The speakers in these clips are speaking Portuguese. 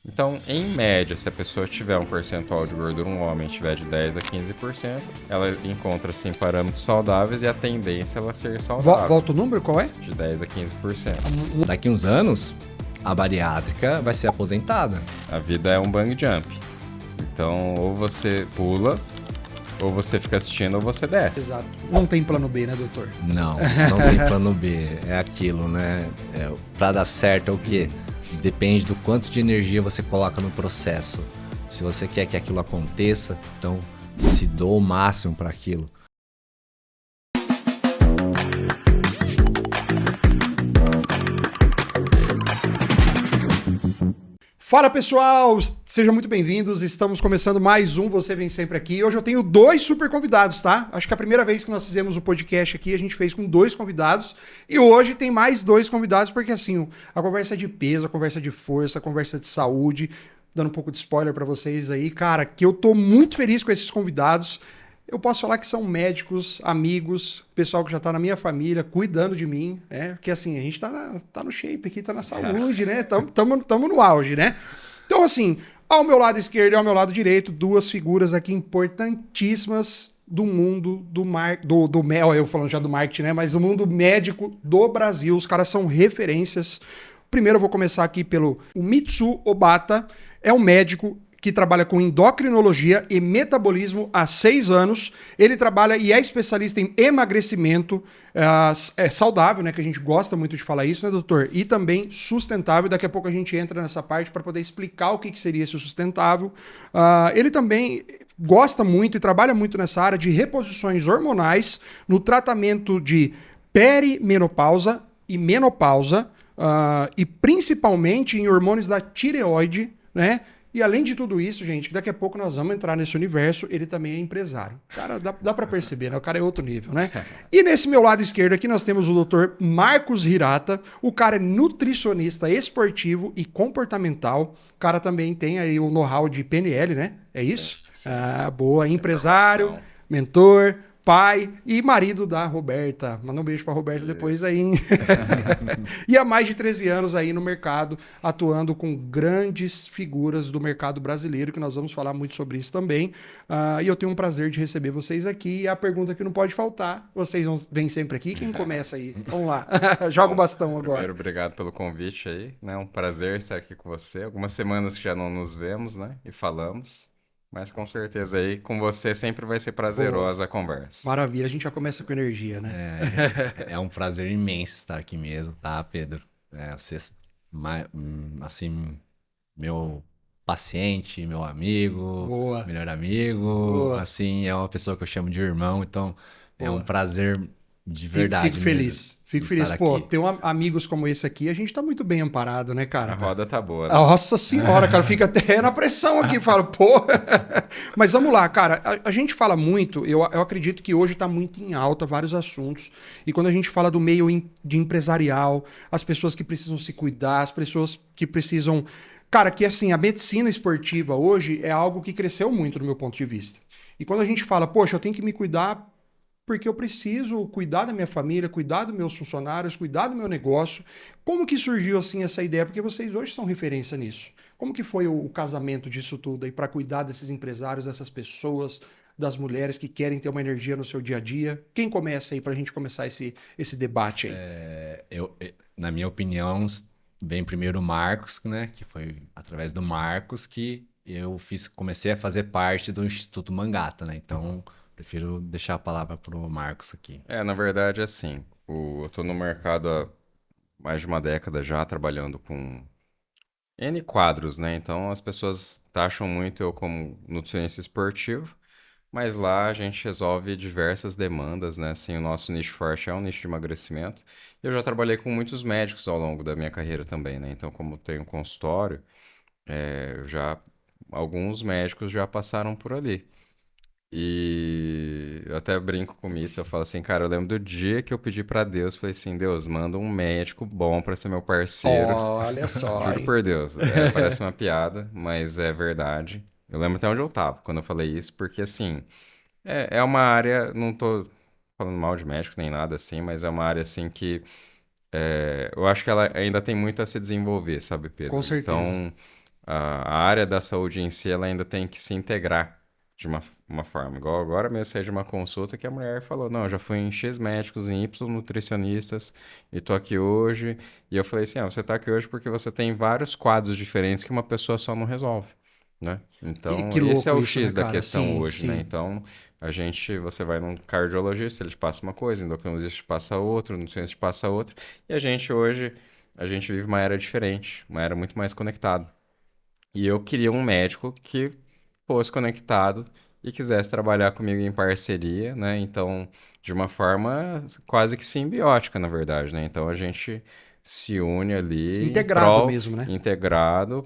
Então, em média, se a pessoa tiver um percentual de gordura, um homem tiver de 10 a 15%, ela encontra, assim, parâmetros saudáveis e a tendência é ela ser saudável, Volta o número, qual é? de 10 a 15%. Daqui uns anos, a bariátrica vai ser aposentada. A vida é um bang jump. Então, ou você pula, ou você fica assistindo, ou você desce. Exato. Não tem plano B, né, doutor? Não, não tem plano B. É aquilo, né? Pra dar certo é o quê? Depende do quanto de energia você coloca no processo. Se você quer que aquilo aconteça, então se doa o máximo para aquilo. Fala pessoal, sejam muito bem-vindos. Estamos começando mais um Você Vem Sempre Aqui. Hoje eu tenho dois super convidados, tá? Acho que a primeira vez que nós fizemos o podcast aqui, a gente fez com dois convidados. E hoje tem mais dois convidados, porque assim, a conversa é de peso, a conversa é de força, a conversa é de saúde. Dando um pouco de spoiler pra vocês aí, cara, que eu tô muito feliz com esses convidados. Eu posso falar que são médicos, amigos, pessoal que já tá na minha família, cuidando de mim, né? Porque assim, a gente tá no shape aqui, tá na saúde, né? Tamo no auge, né? Então, assim, ao meu lado esquerdo e ao meu lado direito, duas figuras aqui importantíssimas do mundo do mel, eu falando já do marketing, né? Mas do mundo médico do Brasil. Os caras são referências. Primeiro eu vou começar aqui pelo o Mitsu Obata, é um médico que trabalha com endocrinologia e metabolismo há 6 anos. Ele trabalha e é especialista em emagrecimento saudável, né? Que a gente gosta muito de falar isso, né, doutor? E também sustentável. Daqui a pouco a gente entra nessa parte para poder explicar o que seria esse sustentável. Ele também gosta muito e trabalha muito nessa área de reposições hormonais no tratamento de perimenopausa e menopausa, e principalmente em hormônios da tireoide, né? E além de tudo isso, gente, daqui a pouco nós vamos entrar nesse universo, ele também é empresário. Cara, dá para perceber, né? O cara é outro nível, né? E nesse meu lado esquerdo aqui nós temos o doutor Marcos Hirata. O cara é nutricionista esportivo e comportamental. O cara também tem aí o know-how de PNL, né? É isso? Sim. Boa. Empresário, mentor, pai e marido da Roberta. Manda um beijo pra Roberta depois aí. Hein? E há mais de 13 anos aí no mercado, atuando com grandes figuras do mercado brasileiro, que nós vamos falar muito sobre isso também. E eu tenho um prazer de receber vocês aqui. E a pergunta que não pode faltar, vocês vêm sempre aqui. Quem começa aí? Vamos lá. Joga o bastão agora. Primeiro, obrigado pelo convite aí, né? Um prazer estar aqui com você. Algumas semanas que já não nos vemos, né? E falamos. Mas com certeza aí, com você sempre vai ser prazerosa a conversa. Maravilha, a gente já começa com energia, né? É um prazer imenso estar aqui mesmo, tá, Pedro? Você, assim, meu paciente, meu amigo, Boa. melhor amigo, Boa. assim, é uma pessoa que eu chamo de irmão, então é um Boa. prazer de verdade Fico mesmo feliz. Fico de feliz. estar Pô, aqui. ter amigos como esse aqui, a gente tá muito bem amparado, né, A cara? roda tá boa, né? Nossa senhora, cara, fica até na pressão aqui, fala, pô. Mas vamos lá, cara, a gente fala muito, eu acredito que hoje tá muito em alta vários assuntos, e quando a gente fala do meio de empresarial, as pessoas que precisam se cuidar, as pessoas que precisam... Cara, que assim, a medicina esportiva hoje é algo que cresceu muito do meu ponto de vista. E quando a gente fala, poxa, eu tenho que me cuidar porque eu preciso cuidar da minha família, cuidar dos meus funcionários, cuidar do meu negócio. Como que surgiu assim essa ideia? Porque vocês hoje são referência nisso. Como que foi o casamento disso tudo aí para cuidar desses empresários, dessas pessoas, das mulheres que querem ter uma energia no seu dia a dia? Quem começa aí para a gente começar esse debate aí? Na minha opinião, vem primeiro o Marcos, né? Que foi através do Marcos que comecei a fazer parte do Instituto Mangata, né? Então, prefiro deixar a palavra pro Marcos aqui. Na verdade, assim, eu tô no mercado há mais de uma década já, trabalhando com N quadros, né? Então as pessoas taxam muito eu como nutricionista esportivo, mas lá a gente resolve diversas demandas, né? Assim, o nosso nicho forte é um nicho de emagrecimento. Eu já trabalhei com muitos médicos ao longo da minha carreira também, né? Então, como tenho um consultório, já alguns médicos já passaram por ali. E eu até brinco com isso, eu falo assim, cara, eu lembro do dia que eu pedi pra Deus, falei assim, Deus, manda um médico bom pra ser meu parceiro. Olha só, Juro hein? por Deus, parece uma piada, mas é verdade. Eu lembro até onde eu tava quando eu falei isso, porque assim, é uma área, não tô falando mal de médico nem nada assim, mas é uma área assim que eu acho que ela ainda tem muito a se desenvolver, sabe, Com Pedro? certeza. Então, a área da saúde em si, ela ainda tem que se integrar de uma forma. Igual agora mesmo saí de uma consulta que a mulher falou, não, eu já fui em X médicos, em Y nutricionistas, e tô aqui hoje. E eu falei assim, você tá aqui hoje porque você tem vários quadros diferentes que uma pessoa só não resolve, né? Então, Que esse é louco o isso, né, X da cara? questão Sim, hoje, né? sim. Então, você vai num cardiologista, ele te passa uma coisa, endocrinologista te passa outra, nutricionista te passa outra, e a gente hoje, a gente vive uma era diferente, uma era muito mais conectada. E eu queria um médico que fosse conectado e quisesse trabalhar comigo em parceria, né? Então, de uma forma quase que simbiótica, na verdade, né? Então, a gente se une ali em Integrado prol, mesmo, né? integrado,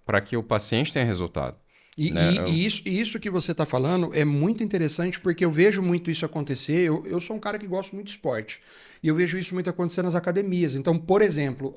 para que o paciente tenha resultado, né? E isso que você está falando é muito interessante porque eu vejo muito isso acontecer. Eu sou um cara que gosto muito de esporte e eu vejo isso muito acontecer nas academias. Então, por exemplo,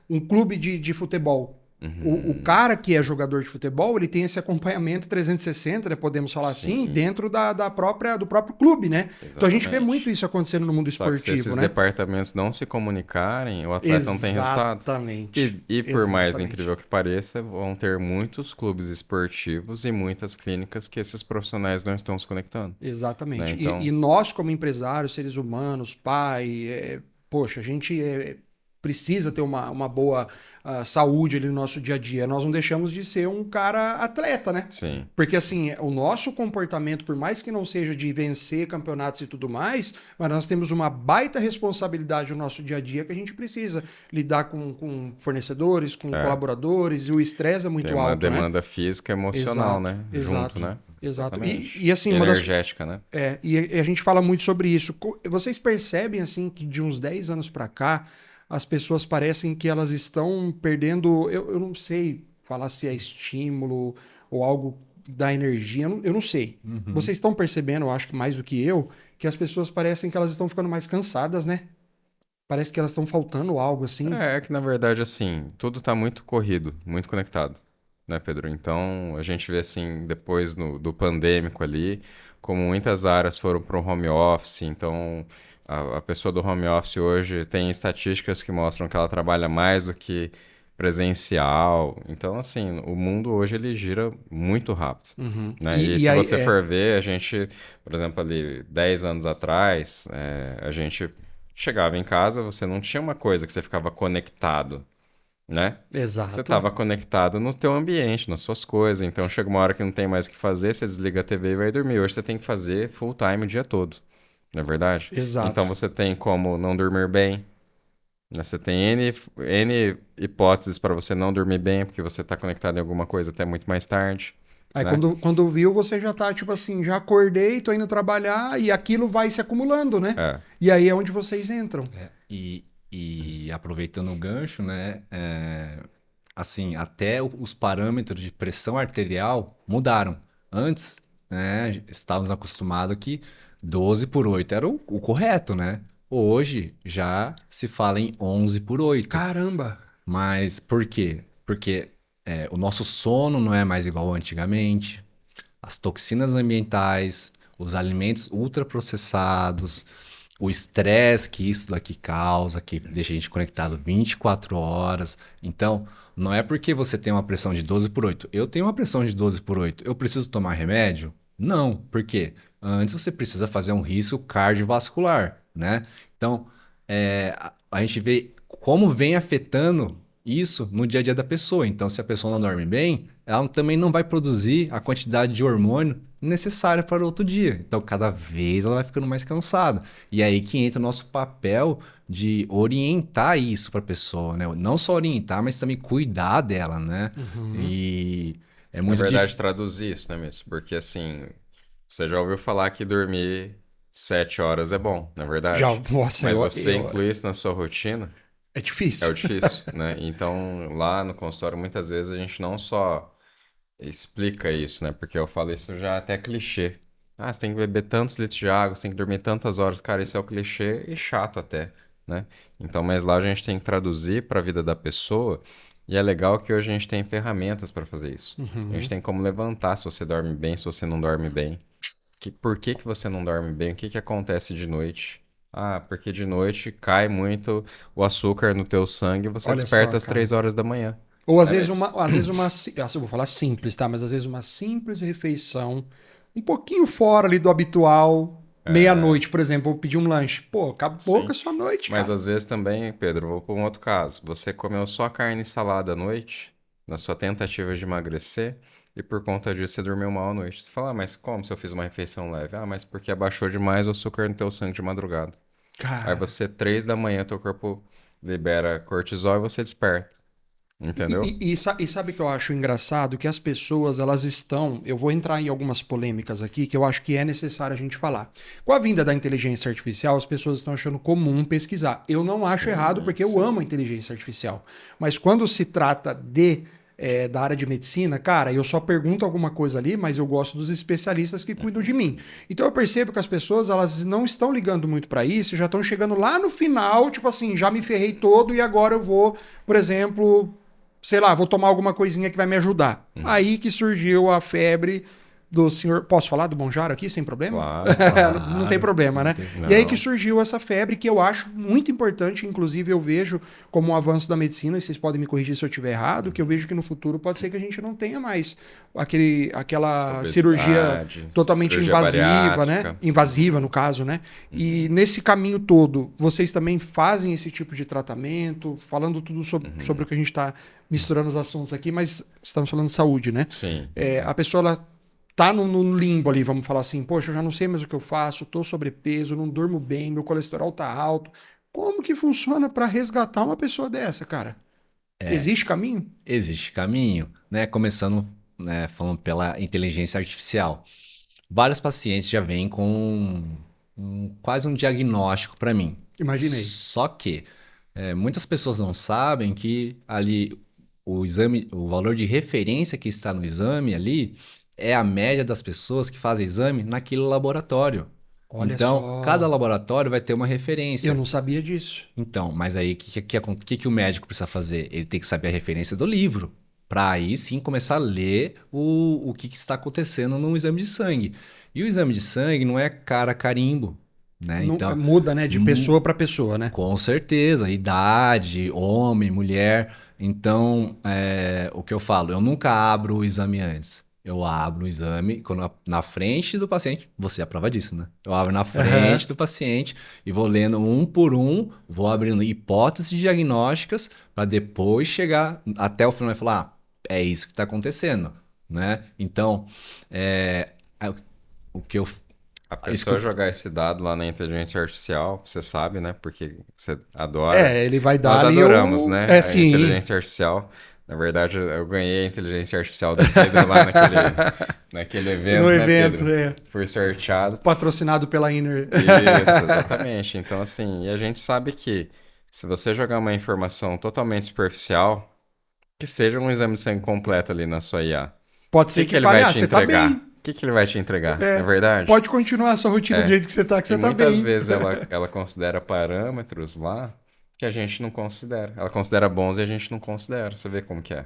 um clube de futebol. O Uhum, cara que é jogador de futebol, ele tem esse acompanhamento 360, né, podemos falar assim, sim, dentro do próprio clube, né? Então a gente vê muito exatamente. isso acontecendo no mundo Só que se esportivo, esses né? departamentos não se comunicarem, o atleta não tem resultado. Exatamente. E por mais Exatamente. incrível que pareça, vão ter muitos clubes esportivos e muitas clínicas que esses profissionais não estão se conectando, né? Exatamente. E Então, nós, como empresários, seres humanos, pai, poxa, a gente precisa ter uma boa saúde ali no nosso dia a dia. Nós não deixamos de ser um cara atleta, né? sim, Porque assim, o nosso comportamento, por mais que não seja de vencer campeonatos e tudo mais, mas nós temos uma baita responsabilidade no nosso dia a dia que a gente precisa lidar com fornecedores, com é, colaboradores, e o estresse é tem muito uma alto, né? demanda física e emocional, Exato, né? Junto, exato, né? exato. Exatamente. E assim, E uma das, energética, né? e a gente fala muito sobre isso. Vocês percebem assim que de uns 10 anos para cá, as pessoas parecem que elas estão perdendo, eu não sei falar se é estímulo ou algo da energia, eu não sei. Uhum. Vocês estão percebendo, eu acho que mais do que eu, que as pessoas parecem que elas estão ficando mais cansadas, né? Parece que elas estão faltando algo assim. É que na verdade, assim, tudo tá muito corrido, muito conectado, né, Pedro? Então, a gente vê, assim, depois do pandêmico ali, como muitas áreas foram para o home office, então a pessoa do home office hoje tem estatísticas que mostram que ela trabalha mais do que presencial. Então, assim, o mundo hoje ele gira muito rápido, Uhum. né? E E se aí, você for ver, a gente, por exemplo, ali 10 anos atrás, a gente chegava em casa, você não tinha uma coisa que você ficava conectado, né? Você exato. estava conectado no teu ambiente, nas suas coisas. Então chega uma hora que não tem mais o que fazer, você desliga a TV e vai dormir. Hoje você tem que fazer full time o dia todo, não é verdade? Então Exato. você tem como não dormir bem, né? Você tem N hipóteses para você não dormir bem, porque você está conectado em alguma coisa até muito mais tarde, Aí né? quando viu, você já tá tipo assim, já acordei, tô indo trabalhar e aquilo vai se acumulando, né? É, E aí é onde vocês entram. E aproveitando o gancho, né? Assim, até os parâmetros de pressão arterial mudaram. Antes, né, estávamos acostumados que 12/8 era o correto, né? Hoje já se fala em 11/8. Caramba! Mas por quê? Porque o nosso sono não é mais igual antigamente, as toxinas ambientais, os alimentos ultraprocessados, o estresse que isso daqui causa, que deixa a gente conectado 24 horas. Então, não é porque você tem uma pressão de 12/8. Eu tenho uma pressão de 12/8. Eu preciso tomar remédio? Não. Por quê? Antes você precisa fazer um risco cardiovascular, né? Então, a gente vê como vem afetando isso no dia a dia da pessoa. Então, se a pessoa não dorme bem, ela também não vai produzir a quantidade de hormônio necessária para o outro dia. Então, cada vez ela vai ficando mais cansada. E aí que entra o nosso papel de orientar isso para a pessoa, né? Não só orientar, mas também cuidar dela, né? Uhum. E é na muito verdade, difícil. traduzir isso, né, mesmo? Porque assim, você já ouviu falar que dormir 7 horas é bom, na é Já, verdade? nossa, Mas você incluir isso na sua rotina é é o difícil. difícil, né? Então, lá no consultório, muitas vezes a gente não só explica isso, né? Porque eu falo isso já até clichê. Ah, você tem que beber tantos litros de água, você tem que dormir tantas horas. Cara, isso é o clichê e chato até, né? Então, mas lá a gente tem que traduzir para a vida da pessoa. E é legal que hoje a gente tem ferramentas para fazer isso. A gente Uhum. tem como levantar se você dorme bem, se você não dorme bem. Por que que você não dorme bem? O que que acontece de noite? Ah, porque de noite cai muito o açúcar no teu sangue e você Olha só, desperta às cara. 3 horas da manhã. Ou às É vezes isso. eu vou falar simples, tá? Mas às vezes uma simples refeição, um pouquinho fora ali do habitual, É, meia-noite, por exemplo, eu pedir um lanche. Pô, acabou com a sim. sua noite, Mas cara. às vezes também, Pedro, vou para um outro caso. Você comeu só carne e salada à noite, na sua tentativa de emagrecer, e por conta disso você dormiu mal à noite. Você fala, ah, mas como se eu fiz uma refeição leve? Ah, mas porque abaixou demais o açúcar no teu sangue de madrugada. Aí Cara. você, 3 da manhã, teu corpo libera cortisol e você desperta. Entendeu? E sabe o que eu acho engraçado? Que as pessoas, elas estão. Eu vou entrar em algumas polêmicas aqui que eu acho que é necessário a gente falar. Com a vinda da inteligência artificial, as pessoas estão achando comum pesquisar. Eu não acho errado Sim, porque eu sim. amo a inteligência artificial. Mas quando se trata da área de medicina, cara, eu só pergunto alguma coisa ali, mas eu gosto dos especialistas que cuidam de mim. Então eu percebo que as pessoas, elas não estão ligando muito para isso, já estão chegando lá no final, tipo assim, já me ferrei todo e agora eu vou, por exemplo, sei lá, vou tomar alguma coisinha que vai me ajudar. Uhum. Aí que surgiu a febre do senhor. Posso falar do Monjaro aqui sem problema? Claro. Não tem Claro, problema, não né? tem. E aí que Não. surgiu essa febre que eu acho muito importante, inclusive eu vejo como um avanço da medicina, e vocês podem me corrigir se eu estiver errado, que eu vejo que no futuro pode ser que a gente não tenha mais aquela cirurgia Obesidade, totalmente cirurgia invasiva, né? bariátrica. Invasiva, no caso, né? E Uhum. nesse caminho todo, vocês também fazem esse tipo de tratamento, falando tudo sobre Uhum. o que a gente está misturando os assuntos aqui, mas estamos falando de saúde, né? Sim. A pessoa ela tá no limbo ali, vamos falar assim, poxa, eu já não sei mais o que eu faço, tô sobrepeso, não durmo bem, meu colesterol tá alto. Como que funciona para resgatar uma pessoa dessa, cara? Existe caminho? Existe caminho, né? Começando, né, falando pela inteligência artificial. Vários pacientes já vêm com quase um diagnóstico para mim. Imaginei. Só que muitas pessoas não sabem que ali o exame, o valor de referência que está no exame ali é a média das pessoas que fazem exame naquele laboratório. Olha Então, cada só, laboratório vai ter uma eu referência. não sabia disso. Então, mas aí o que o médico precisa fazer? Ele tem que saber a referência do livro, para aí sim começar a ler o que está acontecendo no exame de sangue. E o exame de sangue não é cara a carimbo, né? Não, Então, muda, né, de mu- pessoa para pessoa, né? com certeza, idade, homem, mulher. Então, o que eu falo, eu nunca abro o exame antes. Eu abro o exame quando na frente do paciente, você é a prova disso, né? Eu abro na Aham. frente do paciente e vou lendo um por um, vou abrindo hipóteses diagnósticas para depois chegar até o final e falar, é isso que está acontecendo, né? Então, é, o que eu, A isso que pessoa eu, jogar esse dado lá na inteligência artificial, você sabe, né? Porque você adora. Ele vai dar Nós ali adoramos, o. né? É, A sim. inteligência artificial. Na verdade, eu ganhei a inteligência artificial do Pedro lá naquele No evento, né, evento, Pedro? é. Fui sorteado. Patrocinado pela Inner. Isso, exatamente. Então, assim, e a gente sabe que se você jogar uma informação totalmente superficial, que seja um exame de sangue completo ali na sua IA, o Pode que ser que que ele fale, vai ah, te você tá entregar? bem. O que que ele vai te entregar? Não é É, verdade? pode continuar a sua rotina do É. jeito que E você tá muitas bem. vezes ela considera parâmetros lá que a gente não considera. Ela considera bons e a gente não considera. Você vê como que é.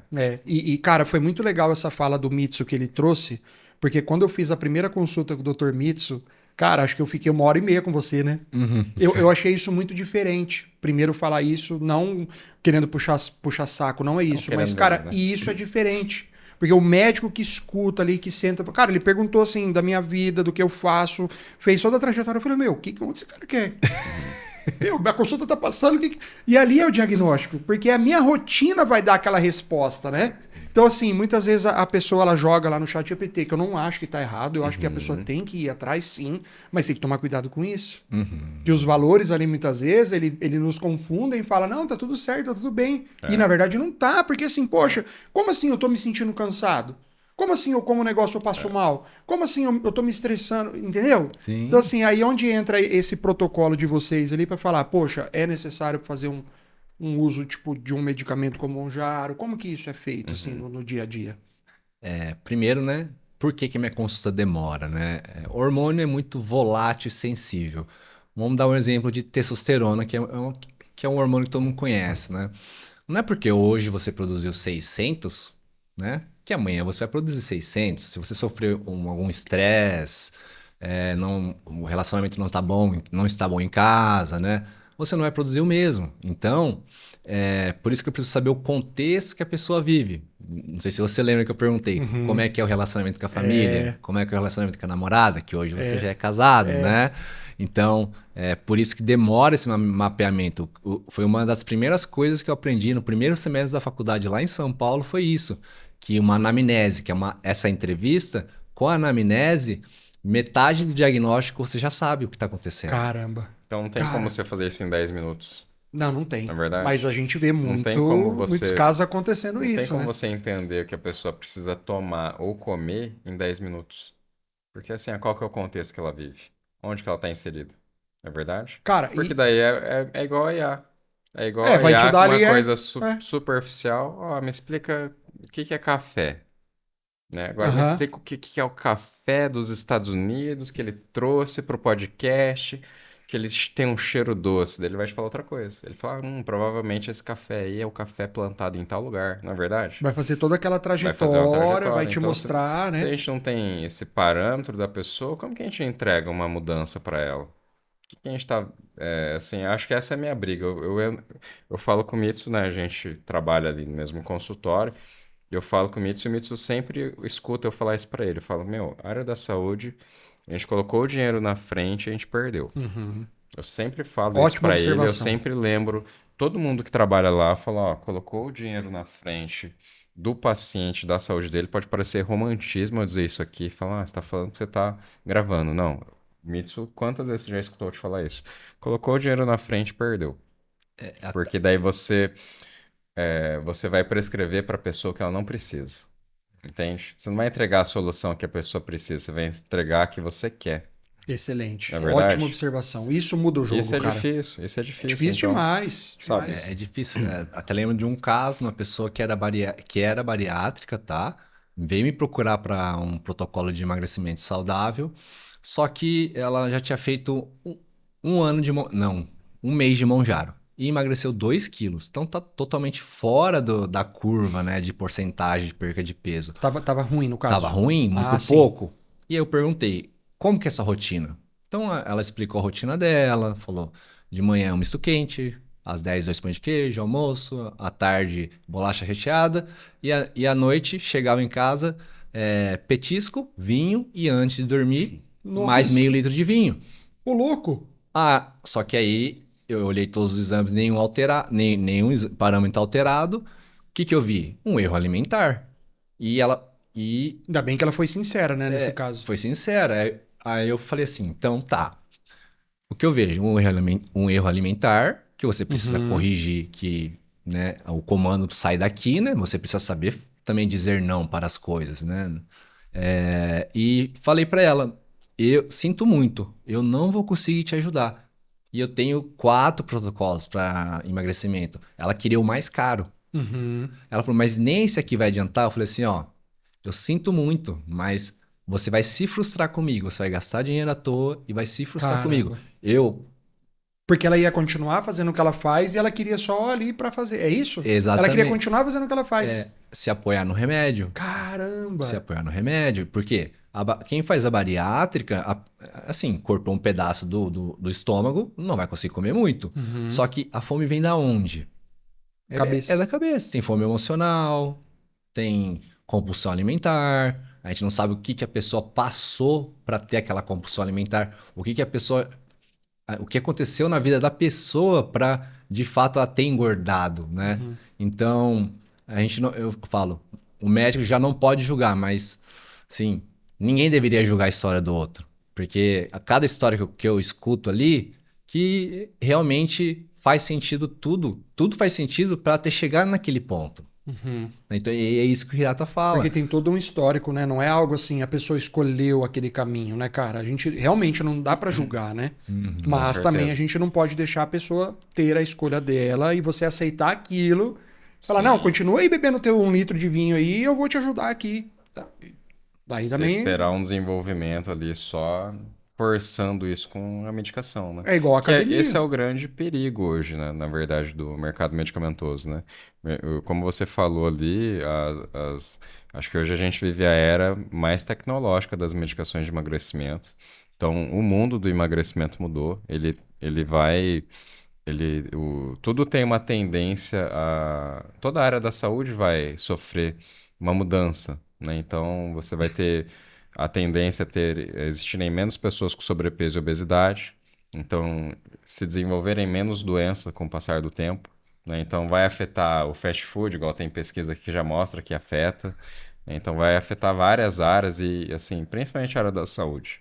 Cara, foi muito legal essa fala do Mitsu que ele trouxe, porque quando eu fiz a primeira consulta com o Dr. Mitsu, cara, acho que eu fiquei 1 hora e meia com você, né? Uhum. Eu achei isso muito diferente. Primeiro falar isso, não querendo puxar saco, não é Não isso. Mas, querendo, cara, né? e isso é diferente. Porque o médico que escuta ali, que senta. Cara, ele perguntou assim da minha vida, do que eu faço, fez toda a trajetória. Eu falei, meu, onde esse cara quer? Uhum. Meu, minha consulta tá passando. E ali é o diagnóstico, porque a minha rotina vai dar aquela resposta, né? Então, assim, muitas vezes a pessoa ela joga lá no chat GPT, que eu não acho que tá errado, eu acho que a pessoa Uhum. tem que ir atrás, sim, mas tem que tomar cuidado com isso. Que Uhum. os valores ali, muitas vezes, ele nos confundem e fala, não, tá tudo certo, tá tudo bem. E na É. verdade não tá, porque assim, poxa, como assim eu tô me sentindo cansado? Como assim eu como um negócio eu passo É. mal? Como assim eu tô me estressando? Entendeu? Então, Sim. assim, aí onde entra esse protocolo de vocês ali para falar, poxa, é necessário fazer um uso tipo de um medicamento como um Jaro? Como que isso é feito assim Uhum. no dia a dia? Primeiro, né? Por que que minha consulta demora, né? O hormônio é muito volátil e sensível. Vamos dar um exemplo de testosterona, que é um hormônio que todo mundo conhece, né? Não é porque hoje você produziu 600, né? Que amanhã você vai produzir 600. Se você sofreu algum estresse, o relacionamento não está bom em casa, né? você não vai produzir o mesmo. Então, por isso que eu preciso saber o contexto que a pessoa vive. Não sei se você lembra que eu perguntei como é que é o relacionamento com a família, como é que é o relacionamento com a namorada, que hoje você já é casado, né? Então, por isso que demora esse mapeamento. Foi uma das primeiras coisas que eu aprendi no primeiro semestre da faculdade lá em São Paulo, foi isso. Que uma anamnese, que é essa entrevista, com a anamnese, metade do diagnóstico você já sabe o que está acontecendo. Caramba. Então não tem como você fazer isso em 10 minutos, Não, não tem. na verdade. Mas a gente vê Não tem como muitos você, casos acontecendo não tem isso, como né? você entender que a pessoa precisa tomar ou comer em 10 minutos. Porque assim, qual que é o contexto que ela vive? Onde que ela está inserida? É verdade? Cara, Porque daí é igual a IA. É igual a vai te IA dar com uma ali, coisa é. superficial. Ó, me explica o que que é café, né? Agora me Aham. explica o que que é o café dos Estados Unidos que ele trouxe para o podcast, que ele tem um cheiro doce. Daí ele vai te falar outra coisa. Ele fala, provavelmente esse café aí é o café plantado em tal lugar, não é verdade? Vai fazer toda aquela Vai fazer uma trajetória, vai trajetória. te Então, mostrar, se a né? gente não tem esse parâmetro da pessoa, como que a gente entrega uma mudança para ela? O que que a gente tá. Assim, acho que essa é a minha briga. Eu falo com o Mitsu, né? A gente trabalha ali no mesmo consultório. E eu falo com o Mitsu sempre escuta eu falar isso para ele. Eu falo, meu, área da saúde, a gente colocou o dinheiro na frente e a gente perdeu. Uhum. Eu sempre falo isso Ótima para ele, eu observação. sempre lembro, todo mundo que trabalha lá fala, ó, colocou o dinheiro na frente do paciente, da saúde dele, pode parecer romantismo eu dizer isso aqui, falar, você tá falando que você tá gravando. Não, Mitsu, quantas vezes você já escutou eu te falar isso? Colocou o dinheiro na frente, perdeu. Porque daí você vai prescrever para a pessoa que ela não precisa, entende? Você não vai entregar a solução que a pessoa precisa, você vai entregar a que você quer, Excelente. não é Ótima verdade? observação. Isso muda o jogo, cara. Isso é É difícil, difícil então, demais, sabe? demais. É difícil. Até lembro de um caso, uma pessoa que era bariátrica, tá? Veio me procurar para um protocolo de emagrecimento saudável, só que ela já tinha feito um ano de... Não, um mês de Monjaro. E emagreceu 2 quilos. Então tá totalmente fora da curva, né? De porcentagem de perca de peso. Tava ruim no Tava caso. ruim, Ah, muito sim. pouco. E aí eu perguntei, como que é essa rotina? Então ela explicou a rotina dela, falou, de manhã um misto quente, às 10 2 pães de queijo, almoço, à tarde bolacha recheada, e à noite chegava em casa, petisco, vinho, e antes de dormir, mais Nossa, meio litro de vinho. ô louco. Ah, só que aí eu olhei todos os exames, nenhum parâmetro alterado. O que que eu vi? Um erro alimentar. E ela... E Ainda bem que ela foi sincera, né, nesse caso. foi sincera. Aí eu falei assim, então tá. O que eu vejo? Um erro alimentar que você precisa Uhum. corrigir, que, né, o comando sai daqui, né? Você precisa saber também dizer não para as coisas, né? E falei para ela, eu sinto muito, eu não vou conseguir te ajudar. E eu tenho 4 protocolos para emagrecimento. Ela queria o mais caro. Uhum. Ela falou, mas nem esse aqui vai adiantar? Eu falei assim, ó, eu sinto muito, mas você vai se frustrar comigo. Você vai gastar dinheiro à toa e vai se frustrar comigo. Caramba. Eu, Porque ela ia continuar fazendo o que ela faz e ela queria só ali pra fazer. É isso? Ela queria exatamente, continuar fazendo o que ela faz. se apoiar no remédio. Se Caramba. apoiar no remédio. Porque quem faz a bariátrica, assim, cortou um pedaço do estômago, não vai conseguir comer muito. Uhum. Só que a fome vem da onde? É Cabeça. da cabeça. Tem fome emocional, tem compulsão alimentar. A gente não sabe o que que a pessoa passou para ter aquela compulsão alimentar, o que aconteceu na vida da pessoa para de fato ela ter engordado, né? Uhum. Então, a gente não, eu falo, o médico já não pode julgar, mas sim, ninguém deveria julgar a história do outro, porque a cada história que eu escuto ali, que realmente faz sentido tudo faz sentido para ter chegado naquele ponto. Uhum. Então, e é isso que o Hirata Porque fala. tem todo um histórico, né? Não é algo assim, a pessoa escolheu aquele caminho, né, cara? A gente realmente não dá pra julgar, né? Uhum. Com Mas também a certeza. gente não pode deixar a pessoa ter a escolha dela e você aceitar aquilo. Falar, não, Sim. continua aí bebendo teu 1 litro de vinho aí, eu vou te ajudar aqui. Daí Você também esperar um desenvolvimento ali só forçando isso com a medicação, né? é igual a Esse academia. é o grande perigo hoje, né? Na verdade, do mercado medicamentoso, né? Como você falou ali, acho que hoje a gente vive a era mais tecnológica das medicações de emagrecimento. Então, o mundo do emagrecimento mudou. Ele vai Tudo tem uma tendência a. Toda a área da saúde vai sofrer uma mudança, né? Então você vai ter a tendência a existirem menos pessoas com sobrepeso e obesidade, então se desenvolverem menos doenças com o passar do tempo, né? Então vai afetar o fast food, igual tem pesquisa aqui que já mostra que afeta, né? Então vai afetar várias áreas e, assim, principalmente a área da saúde.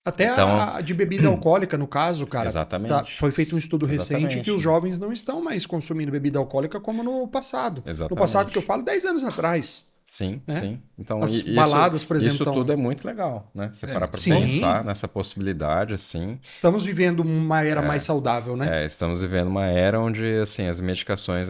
Até Então, a de bebida alcoólica, no caso, cara, exatamente. foi feito um estudo recente que Exatamente. os jovens não estão mais consumindo bebida alcoólica como no passado. No passado que eu Exatamente. falo, 10 anos atrás, Sim, né? sim. Então, As isso, baladas, por exemplo, isso estão... tudo é muito legal, né? Você parar para Sim, pensar nessa possibilidade, assim. estamos vivendo uma era mais saudável, né? Estamos vivendo uma era onde, assim, as medicações,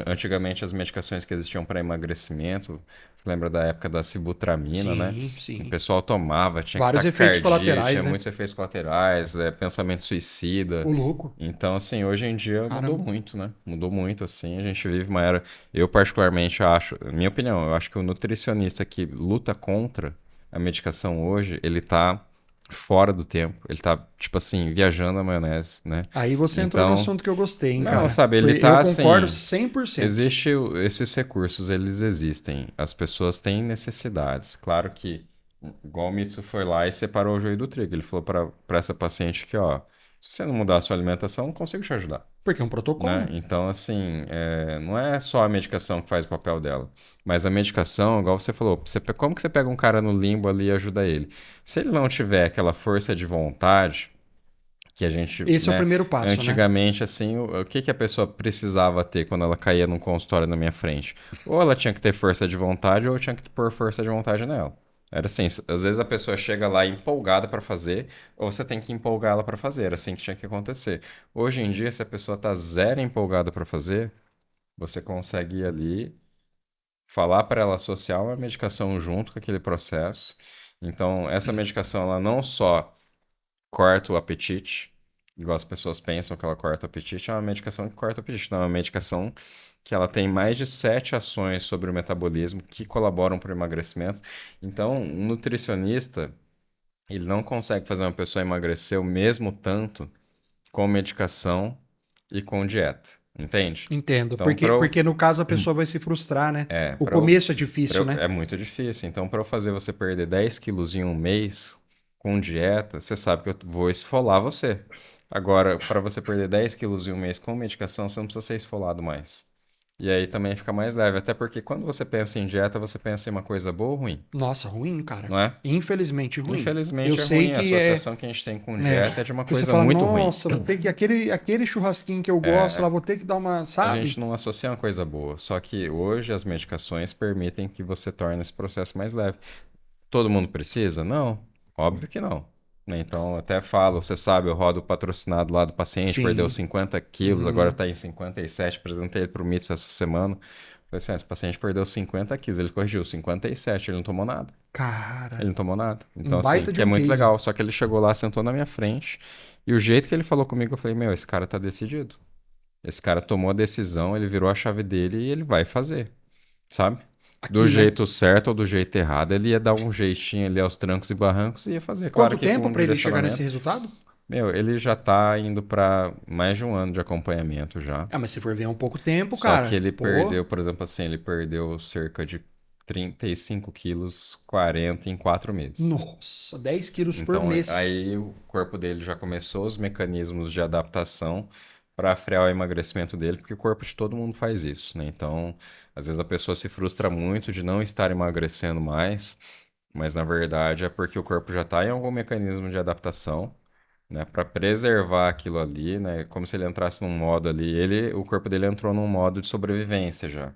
antigamente as medicações que existiam para emagrecimento, você lembra da época da sibutramina, né? Sim, O sim. pessoal tomava, tinha Vários efeitos taquicardia, tinha colaterais, né? muitos efeitos colaterais, pensamento suicida. O louco. Então, assim, hoje em dia mudou Caramba. muito, né? Mudou muito, assim. A gente vive uma era. Eu, particularmente, acho, minha opinião, eu acho que o nutricionista que luta contra a medicação hoje, ele tá fora do tempo. Ele tá, tipo assim, viajando na maionese, né? Aí você entrou no Então, assunto que eu gostei, hein, não, cara? sabe, ele Eu tá concordo assim. 100%. Esses recursos, eles existem. As pessoas têm necessidades. Claro que, igual o Mitsu foi lá e separou o joio do trigo. Ele falou para essa paciente que, ó, se você não mudar a sua alimentação, eu não consigo te ajudar, Porque é um né? protocolo. Então, assim, não é só a medicação que faz o papel dela. Mas a medicação, igual você falou, como que você pega um cara no limbo ali e ajuda ele? Se ele não tiver aquela força de vontade que a gente, Esse é o né, primeiro passo, né? antigamente, assim, o que que a pessoa precisava ter quando ela caía num consultório na minha frente? Ou ela tinha que ter força de vontade, ou eu tinha que pôr força de vontade nela. Era assim, às vezes a pessoa chega lá empolgada para fazer, ou você tem que empolgar ela para fazer, era assim que tinha que acontecer. Hoje em dia, se a pessoa tá zero empolgada para fazer, você consegue ir ali, falar para ela associar uma medicação junto com aquele processo. Então, essa medicação, ela não só corta o apetite, igual as pessoas pensam que ela corta o apetite, é uma medicação que corta o apetite. Não, é uma medicação que ela tem mais de 7 ações sobre o metabolismo que colaboram para o emagrecimento. Então, um nutricionista, ele não consegue fazer uma pessoa emagrecer o mesmo tanto com medicação e com dieta, entende? Entendo. Então, para eu, Porque no caso a pessoa vai se frustrar, né? O pra eu começo é difícil, né? é muito difícil. Então, para eu fazer você perder 10 quilos em um mês com dieta, você sabe que eu vou esfolar você. Agora, para você perder 10 quilos em um mês com medicação, você não precisa ser esfolado mais. E aí também fica mais leve. Até porque quando você pensa em dieta, você pensa em uma coisa boa ou ruim, Nossa, ruim, cara. não é? Infelizmente ruim. Eu Infelizmente é sei ruim. A que é. associação que a gente tem com dieta é de uma Porque você coisa fala, muito ruim. nossa, vou ter que. Aquele churrasquinho que eu gosto lá, vou ter que dar uma. A Sabe? gente não associa uma coisa boa. Só que hoje as medicações permitem que você torne esse processo mais leve. Todo mundo precisa? Não, óbvio que não. Né? Então, até falo, você sabe, eu rodo o patrocinado lá do paciente, perdeu Sim. 50 quilos, agora está em 57, apresentei ele para o Mitsu essa semana. Falei assim, esse paciente perdeu 50 quilos, ele corrigiu 57, ele não tomou nada. Ele Cara, não tomou nada. um Então, assim, baita de que é um muito case. legal. Só que ele chegou lá, sentou na minha frente, e o jeito que ele falou comigo, eu falei, meu, esse cara tá decidido. Esse cara tomou a decisão, ele virou a chave dele e ele vai fazer, sabe? Do Aqui, né? jeito certo ou do jeito errado, ele ia dar um jeitinho ali aos trancos e barrancos e ia fazer. Claro Quanto que com tempo um pra ele chegar nesse direcionamento. resultado? Meu, ele já tá indo para mais de um ano de acompanhamento já. Ah, mas se for ver é um pouco tempo, Só que cara. ele Pô, perdeu, por exemplo, assim, ele perdeu cerca de 35 quilos, 40 em 4 meses. nossa, 10 quilos por Então, mês. aí o corpo dele já começou os mecanismos de adaptação para frear o emagrecimento dele, porque o corpo de todo mundo faz isso, né? Então, às vezes a pessoa se frustra muito de não estar emagrecendo mais, mas na verdade é porque o corpo já está em algum mecanismo de adaptação, né? Para preservar aquilo ali, né? Como se ele entrasse num modo ali, o corpo dele entrou num modo de sobrevivência já.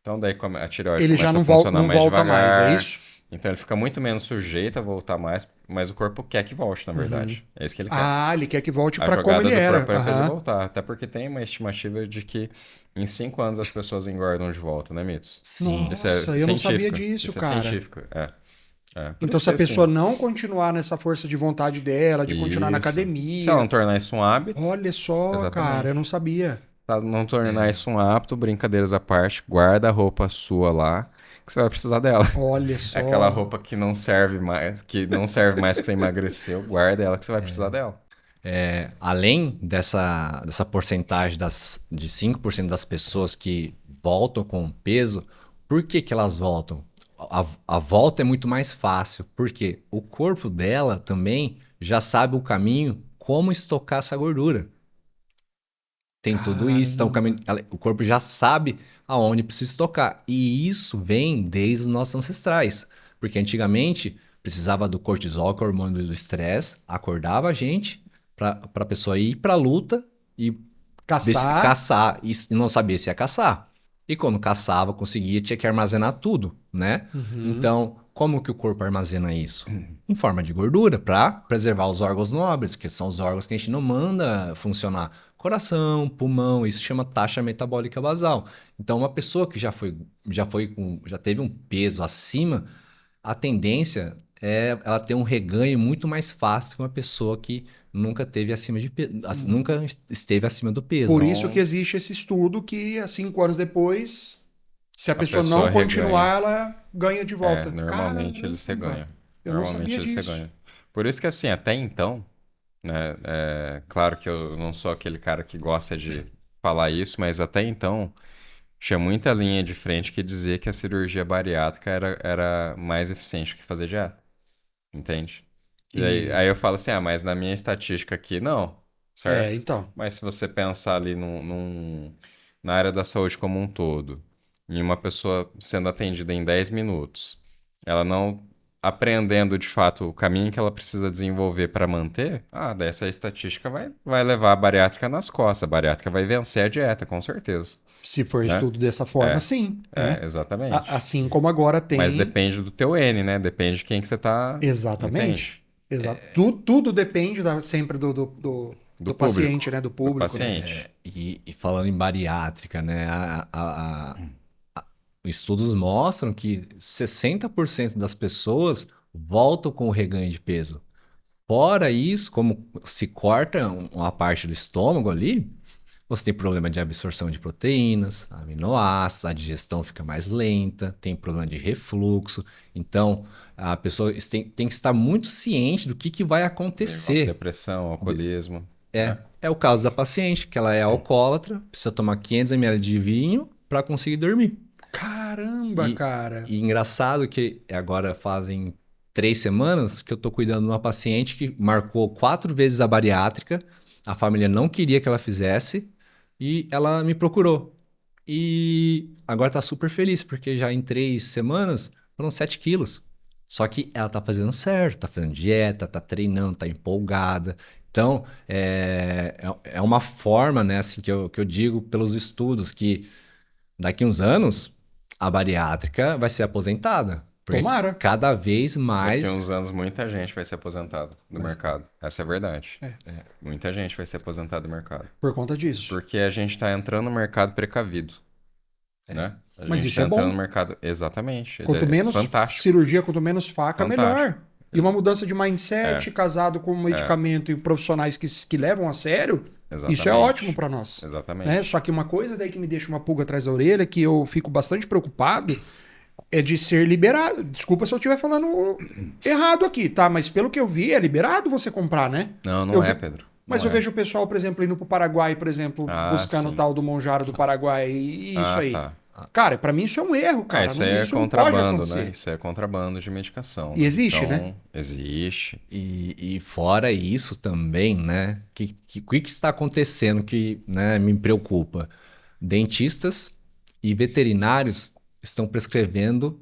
Então, daí a tireoide Ele já começa a funcionar não mais volta mais, é devagar. isso? Então, ele fica muito menos sujeito a voltar mais, mas o corpo quer que volte, na Uhum. verdade. É isso que ele quer. Ah, ele quer que volte A pra como jogada ele do era. corpo é para ele Aham. voltar. Até porque tem uma estimativa de que em 5 anos as pessoas engordam de volta, né, Mitos? Sim. Isso é Nossa, eu não sabia científico. disso, Isso é cara. científico. Por Então, isso se a que pessoa assim. não continuar nessa força de vontade dela, de continuar na Isso. Se ela academia, não tornar isso um hábito, olha só, cara, eu não exatamente. sabia. Se ela não tornar É. isso um hábito, brincadeiras à parte, guarda a roupa sua lá, que você vai precisar dela. Olha Aquela só. roupa que não serve mais porque você emagreceu, guarda ela que você vai precisar dela. Além dessa porcentagem de 5% das pessoas que voltam com peso, por que que elas voltam? A volta é muito mais fácil, porque o corpo dela também já sabe o caminho como estocar essa gordura. Tem tudo isso, então Caramba. o corpo já sabe aonde precisa estocar. E isso vem desde os nossos ancestrais, porque antigamente precisava do cortisol, que é o hormônio do estresse, acordava a gente para a pessoa ir para a luta e Caçar. caçar e não sabia se ia caçar. E quando caçava, conseguia, tinha que armazenar tudo, né? Uhum. Então, como que o corpo armazena isso? Em forma de gordura, para preservar os órgãos nobres, que são os órgãos que a gente não manda funcionar. Coração, pulmão, isso chama taxa metabólica basal. Então, uma pessoa que já teve um peso acima, a tendência é ela ter um reganho muito mais fácil que uma pessoa que nunca teve nunca esteve acima do Por peso. isso que Então, existe esse estudo que, 5 anos depois, se a a pessoa não pessoa reganha. continuar, ela ganha de volta. Normalmente eles Caramba! reganham. Eu não Normalmente sabia eles disso. reganham. Por isso que, assim, até então, né, claro que eu não sou aquele cara que gosta de falar isso, mas até então tinha muita linha de frente que dizia que a cirurgia bariátrica era mais eficiente que fazer dieta, entende? E aí E eu falo assim, mas na minha estatística aqui, não, certo? então. Mas se você pensar ali na área da saúde como um todo, em uma pessoa sendo atendida em 10 minutos, ela não aprendendo de fato o caminho que ela precisa desenvolver para manter, dessa estatística vai levar a bariátrica nas costas. A bariátrica vai vencer a dieta, com certeza, Se for né? estudo dessa forma, É, sim, né? exatamente. Assim como agora Mas tem. depende do teu N, né? Depende de quem que você tá, Exatamente. entende? Exato. Tudo depende sempre Do do público, paciente, né? Do do público, né? paciente. E falando em bariátrica, né? Estudos mostram que 60% das pessoas voltam com o reganho de peso. Fora isso, como se corta uma parte do estômago ali, você tem problema de absorção de proteínas, aminoácidos, a digestão fica mais lenta, tem problema de refluxo. Então, a pessoa tem que estar muito ciente do que vai acontecer. Depressão, alcoolismo. É o caso da paciente, que ela é alcoólatra, precisa tomar 500 ml de vinho para conseguir dormir. Caramba, E, cara. e engraçado que agora fazem 3 semanas que eu tô cuidando de uma paciente que marcou 4 vezes a bariátrica, a família não queria que ela fizesse e ela me procurou. E agora tá super feliz, porque já em 3 semanas foram 7 quilos. Só que ela tá fazendo certo, tá fazendo dieta, tá treinando, tá empolgada. Então, é uma forma, né, assim, que eu digo pelos estudos que daqui uns anos, a bariátrica vai ser aposentada. Porque Tomara. cada vez Daqui a mais. uns anos, muita gente vai ser aposentada do Mas, mercado. Essa é a verdade. É, Muita gente vai ser aposentada do mercado. por conta disso. Porque a gente está entrando no mercado precavido, né? A Mas gente isso está é entrando bom. no mercado. Exatamente. Ele Quanto é menos fantástico. cirurgia, quanto menos faca, melhor. Fantástico. E uma mudança de mindset, É, casado com um é, medicamento e profissionais que levam a sério, isso é ótimo exatamente. para nós. Né? Exatamente. Só que uma coisa daí que me deixa uma pulga atrás da orelha, que eu fico bastante preocupado, é de ser liberado. Desculpa se eu estiver falando errado aqui, tá? Mas pelo que eu vi, é liberado você comprar, né? Não, Eu não é, vi... Pedro. Mas Não eu é. vejo o pessoal, por exemplo, indo pro Paraguai, por exemplo, Ah, buscando o sim. tal do Monjaro do Paraguai e isso Ah, aí. tá. Cara, pra mim isso é um erro, cara. Isso aí é Isso não pode contrabando, né? acontecer. Isso é contrabando de medicação, E né? existe, né? Então, existe. E fora isso também, né? O que está acontecendo que, né, me preocupa? Dentistas e veterinários estão prescrevendo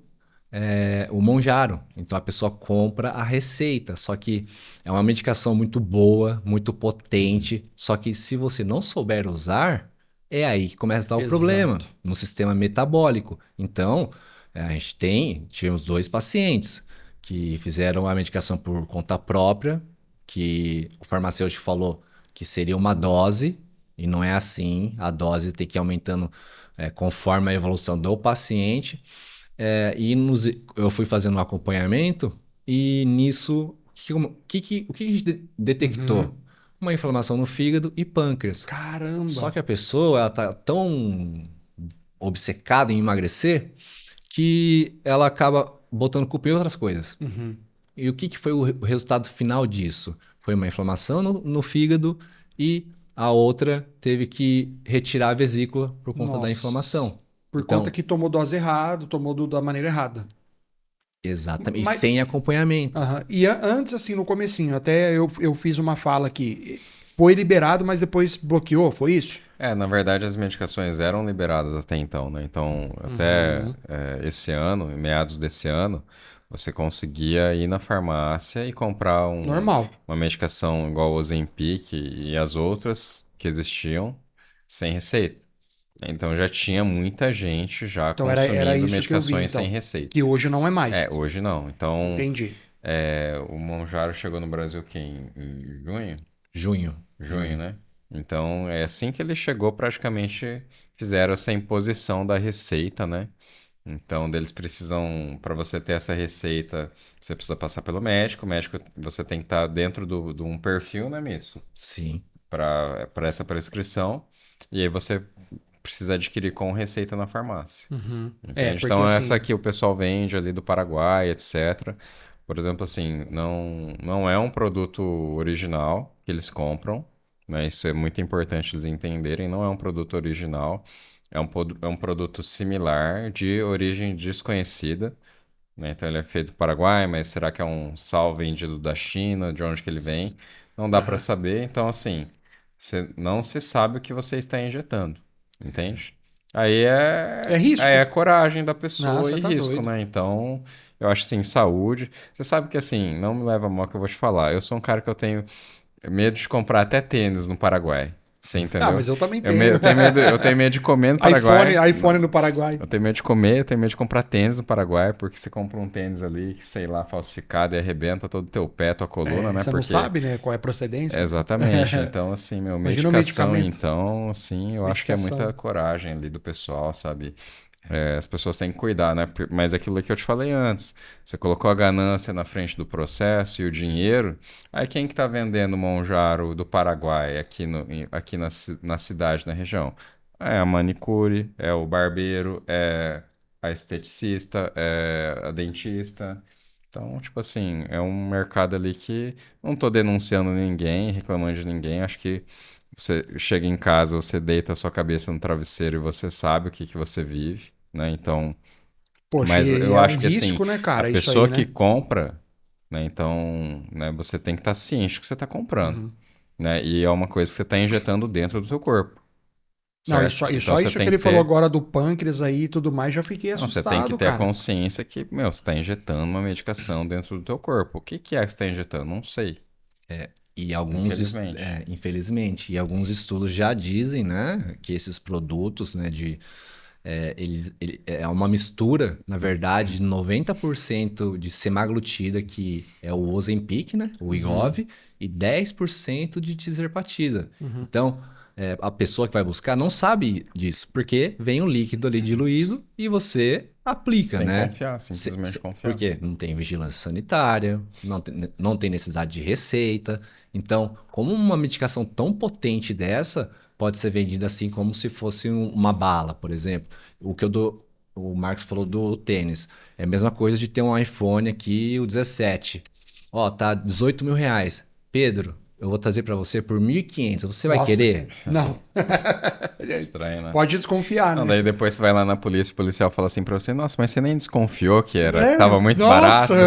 o Monjaro. Então a pessoa compra a receita. Só que é uma medicação muito boa, muito potente. Só que se você não souber usar, é aí que começa a dar o problema Exato. no sistema metabólico. Então, tivemos 2 pacientes que fizeram a medicação por conta própria, que o farmacêutico falou que seria uma dose, e não é assim. A dose tem que ir aumentando conforme a evolução do paciente. Eu fui fazendo um acompanhamento e nisso, o que a gente detectou? Uhum. Uma inflamação no fígado e pâncreas. Só Caramba. que a pessoa ela tá tão obcecada em emagrecer que ela acaba botando culpa em outras coisas. Uhum. E o que foi o resultado final disso? foi uma inflamação no fígado e a outra teve que retirar a vesícula por conta da Nossa. inflamação. Por Então, conta que tomou dose errada, tomou da maneira errada. exatamente. E Mas, sem acompanhamento. aham. E antes, assim, no comecinho, até eu fiz uma fala aqui. Foi liberado, mas depois bloqueou, foi isso? Na verdade, as medicações eram liberadas até então, né? Então, até Uhum. esse ano, em meados desse ano, você conseguia ir na farmácia e comprar Normal. uma medicação igual o Ozempic e as outras que existiam sem receita. Então, já tinha muita gente já Então era consumindo isso que eu vi, medicações sem então. receita. Que hoje não é mais. Hoje não. Então, Entendi. o Monjaro chegou no Brasil que em junho? Junho. Junho, né? Então, é assim que ele chegou, praticamente fizeram essa imposição da receita, né? Então, eles precisam, para você ter essa receita, você precisa passar pelo médico. O médico, você tem que estar dentro de um perfil, né, Mitsu? Sim. Para essa prescrição. E aí você precisa adquirir com receita na farmácia. Uhum. Entende? Porque Então, essa assim. aqui o pessoal vende ali do Paraguai, etc. Por exemplo, assim, não é um produto original que eles compram, né? Isso é muito importante eles entenderem. Não é um produto original, é um produto similar, de origem desconhecida, né? Então, ele é feito do Paraguai, mas será que é um sal vendido da China? De onde que ele vem? Não dá para Aham. saber. Então, assim, não se sabe o que você está injetando, entende? É Aí risco. é coragem da Não, pessoa você e tá risco, doido. né? Então, eu acho assim, saúde. Você sabe que assim, não me leva a mal que eu vou te falar. Eu sou um cara que eu tenho medo de comprar até tênis no Paraguai. Você Ah, entendeu? mas eu também tenho. Eu tenho medo de comer no iPhone, Paraguai. iPhone no Paraguai. Eu tenho medo de comer, eu tenho medo de comprar tênis no Paraguai, porque você compra um tênis ali, que, sei lá, falsificado e arrebenta todo o teu pé, tua coluna, É, né? você não Porque sabe, né, qual é a procedência? exatamente. Então, assim, meu, Imagina o medicação, medicamento. então, assim, eu acho que é muita Medicação. coragem ali do pessoal, sabe? As pessoas têm que cuidar, né? Mas aquilo que eu te falei antes, você colocou a ganância na frente do processo e o dinheiro, aí quem que tá vendendo o Monjaro do Paraguai aqui, aqui na cidade, na região? É a manicure, é o barbeiro, é a esteticista, é a dentista. Então, tipo assim, é um mercado ali que não tô denunciando ninguém, reclamando de ninguém. Acho que você chega em casa, você deita a sua cabeça no travesseiro e você sabe o que que você vive, né? Então, Poxa, mas e eu é um acho que assim, risco, né, a cara? Isso pessoa aí, que né? compra, né? Então, né, você tem que estar ciente do que você está comprando, Uhum. né? E é uma coisa que você está injetando dentro do seu corpo, Não, certo? e Então só você isso que tem ele que falou ter, agora do pâncreas aí e tudo mais, já fiquei não, você tem que assustado, ter a cara. consciência que, meu, você está injetando uma medicação dentro do teu corpo. O que que é que você está injetando? Não sei, E infelizmente. infelizmente, e alguns estudos já dizem, né, que esses produtos, né, é uma mistura, na verdade, de 90% de semaglutida, que é o Ozempic, né, o Uhum, Wegovy, e 10% de tirzepatida. uhum. Então, a pessoa que vai buscar não sabe disso, porque vem um líquido ali diluído e você aplica, Sem né? confiar, simplesmente confiar. Porque não tem vigilância sanitária, não tem necessidade de receita. Então, como uma medicação tão potente dessa pode ser vendida assim como se fosse uma bala, por exemplo. O Marcos falou do tênis. É a mesma coisa de ter um iPhone aqui, o 17. Ó, tá R$ 18.000. Pedro, eu vou trazer para você por 1.500. Você vai Nossa, querer? não. Estranho, né? Pode desconfiar, Não, né? daí depois você vai lá na polícia, o policial fala assim pra você, nossa, mas você nem desconfiou que É, tava muito nossa. barato,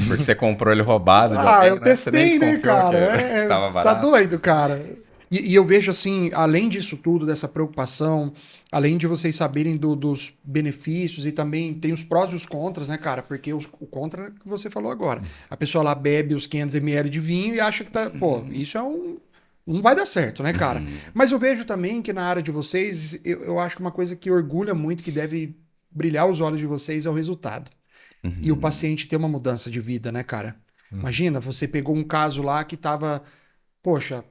porque você comprou ele roubado de Ah, alguém, eu né? Você nem testei, né, desconfiou cara? que tava Tá barato. doido, cara. E eu vejo assim, além disso tudo, dessa preocupação, além de vocês saberem dos benefícios e também tem os prós e os contras, né, cara? Porque o contra é o que você falou agora. A pessoa lá bebe os 500 ml de vinho e acha que tá, pô, isso é um. Não vai dar certo, né, cara? Uhum, Mas eu vejo também que na área de vocês, eu acho que uma coisa que orgulha muito, que deve brilhar os olhos de vocês é o resultado e o uhum. paciente ter uma mudança de vida, né, cara? Uhum. Imagina, você pegou um caso lá que tava, poxa,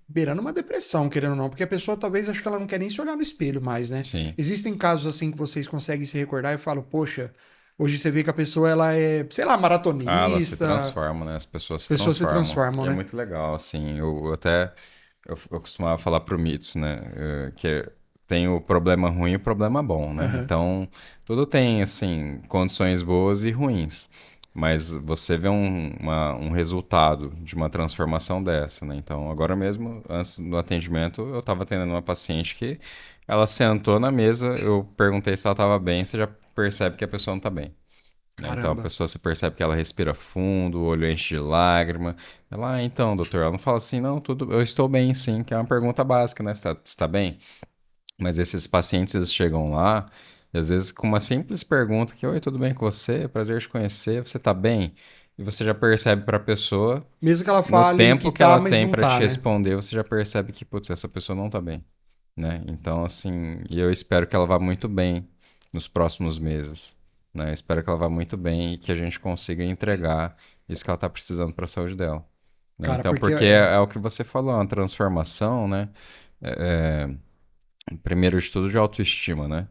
beirando uma depressão, querendo ou não, porque a pessoa talvez acho que ela não quer nem se olhar no espelho mais, né? Sim. Existem casos assim que vocês conseguem se recordar e falam, poxa, hoje você vê que a pessoa ela é, sei lá, Ah, ela se maratonista, transforma, né? As pessoas as se pessoas se transformam. transformam, E é né? muito legal, assim. Eu costumava falar pro Mitsu, né? Que tem o problema ruim e o problema bom, né? Aham. Então, tudo tem, assim, condições boas e ruins. Mas você vê um resultado de uma transformação dessa, né? Então, agora mesmo, antes do atendimento, eu estava atendendo uma paciente que ela sentou na mesa, eu perguntei se ela estava bem, você já percebe que a pessoa não está bem. Né? Então, a Caramba. pessoa se percebe que ela respira fundo, o olho enche de lágrima. Ela, então, doutor, ela não fala assim, não, tudo, eu estou bem, sim, que é uma pergunta básica, né? Você tá bem? Mas esses pacientes eles chegam lá, e às vezes com uma simples pergunta que, oi, tudo bem com você? Prazer te conhecer, você tá bem? E você já percebe para a pessoa, Mesmo que ela no fale que tempo que tá, ela mas tem não para te tá, né? responder, você já percebe que, putz, essa pessoa não tá bem, né? Então, assim, e eu espero que ela vá muito bem nos próximos meses, né? Eu espero que ela vá muito bem e que a gente consiga entregar isso que ela tá precisando para a saúde dela, né? Cara, Então, porque porque é o que você falou, uma transformação, né? Primeiro de tudo, de autoestima, né?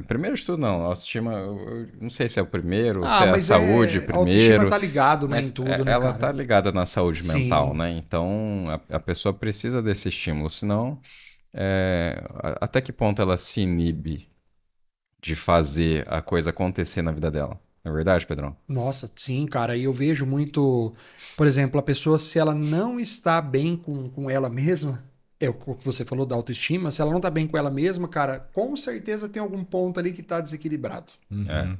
Primeiro de tudo, não. Autoestima, eu não sei se é o primeiro ou se Ah, é a mas saúde a autoestima primeiro, tá ligado, né, em mas tudo, né, ela tá cara? ligada na saúde mental, Sim. né? Então, a pessoa precisa desse estímulo, senão, até que ponto ela se inibe de fazer a coisa acontecer na vida dela? Não é verdade, Pedrão? Nossa, sim, cara. E eu vejo muito, por exemplo, a pessoa, se ela não está bem com ela mesma, é o que você falou da autoestima, se ela não tá bem com ela mesma, cara, com certeza tem algum ponto ali que tá desequilibrado. É. Uhum.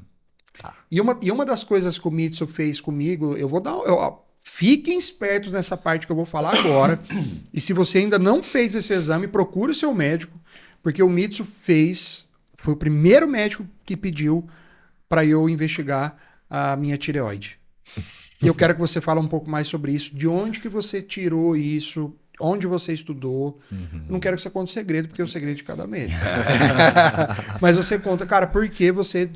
Tá. E uma das coisas que o Mitsu fez comigo, eu vou dar. Ó, fiquem espertos nessa parte que eu vou falar agora. E se você ainda não fez esse exame, procure o seu médico, porque o Mitsu fez. Foi o primeiro médico que pediu para eu investigar a minha tireoide. E eu quero que você fale um pouco mais sobre isso. De onde que você tirou isso? Onde você estudou? Não Uhum. quero que você conte segredo, porque é o segredo de cada médico. Mas você conta, cara, por que você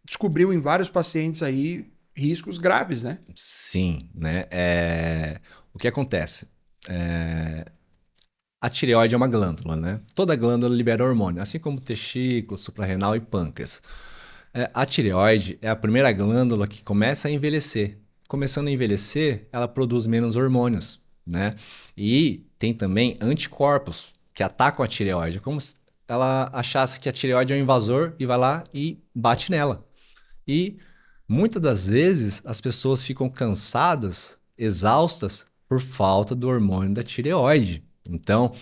descobriu em vários pacientes aí riscos graves, né? Sim, né? O que acontece? É, A tireoide é uma glândula, né? Toda glândula libera hormônio, assim como o testículo, suprarrenal e pâncreas. A tireoide é a primeira glândula que começa a envelhecer. Começando a envelhecer, ela produz menos hormônios, né? E tem também anticorpos que atacam a tireoide. É como se ela achasse que a tireoide é um invasor e vai lá e bate nela. E muitas das vezes as pessoas ficam cansadas, exaustas por falta do hormônio da tireoide. Então,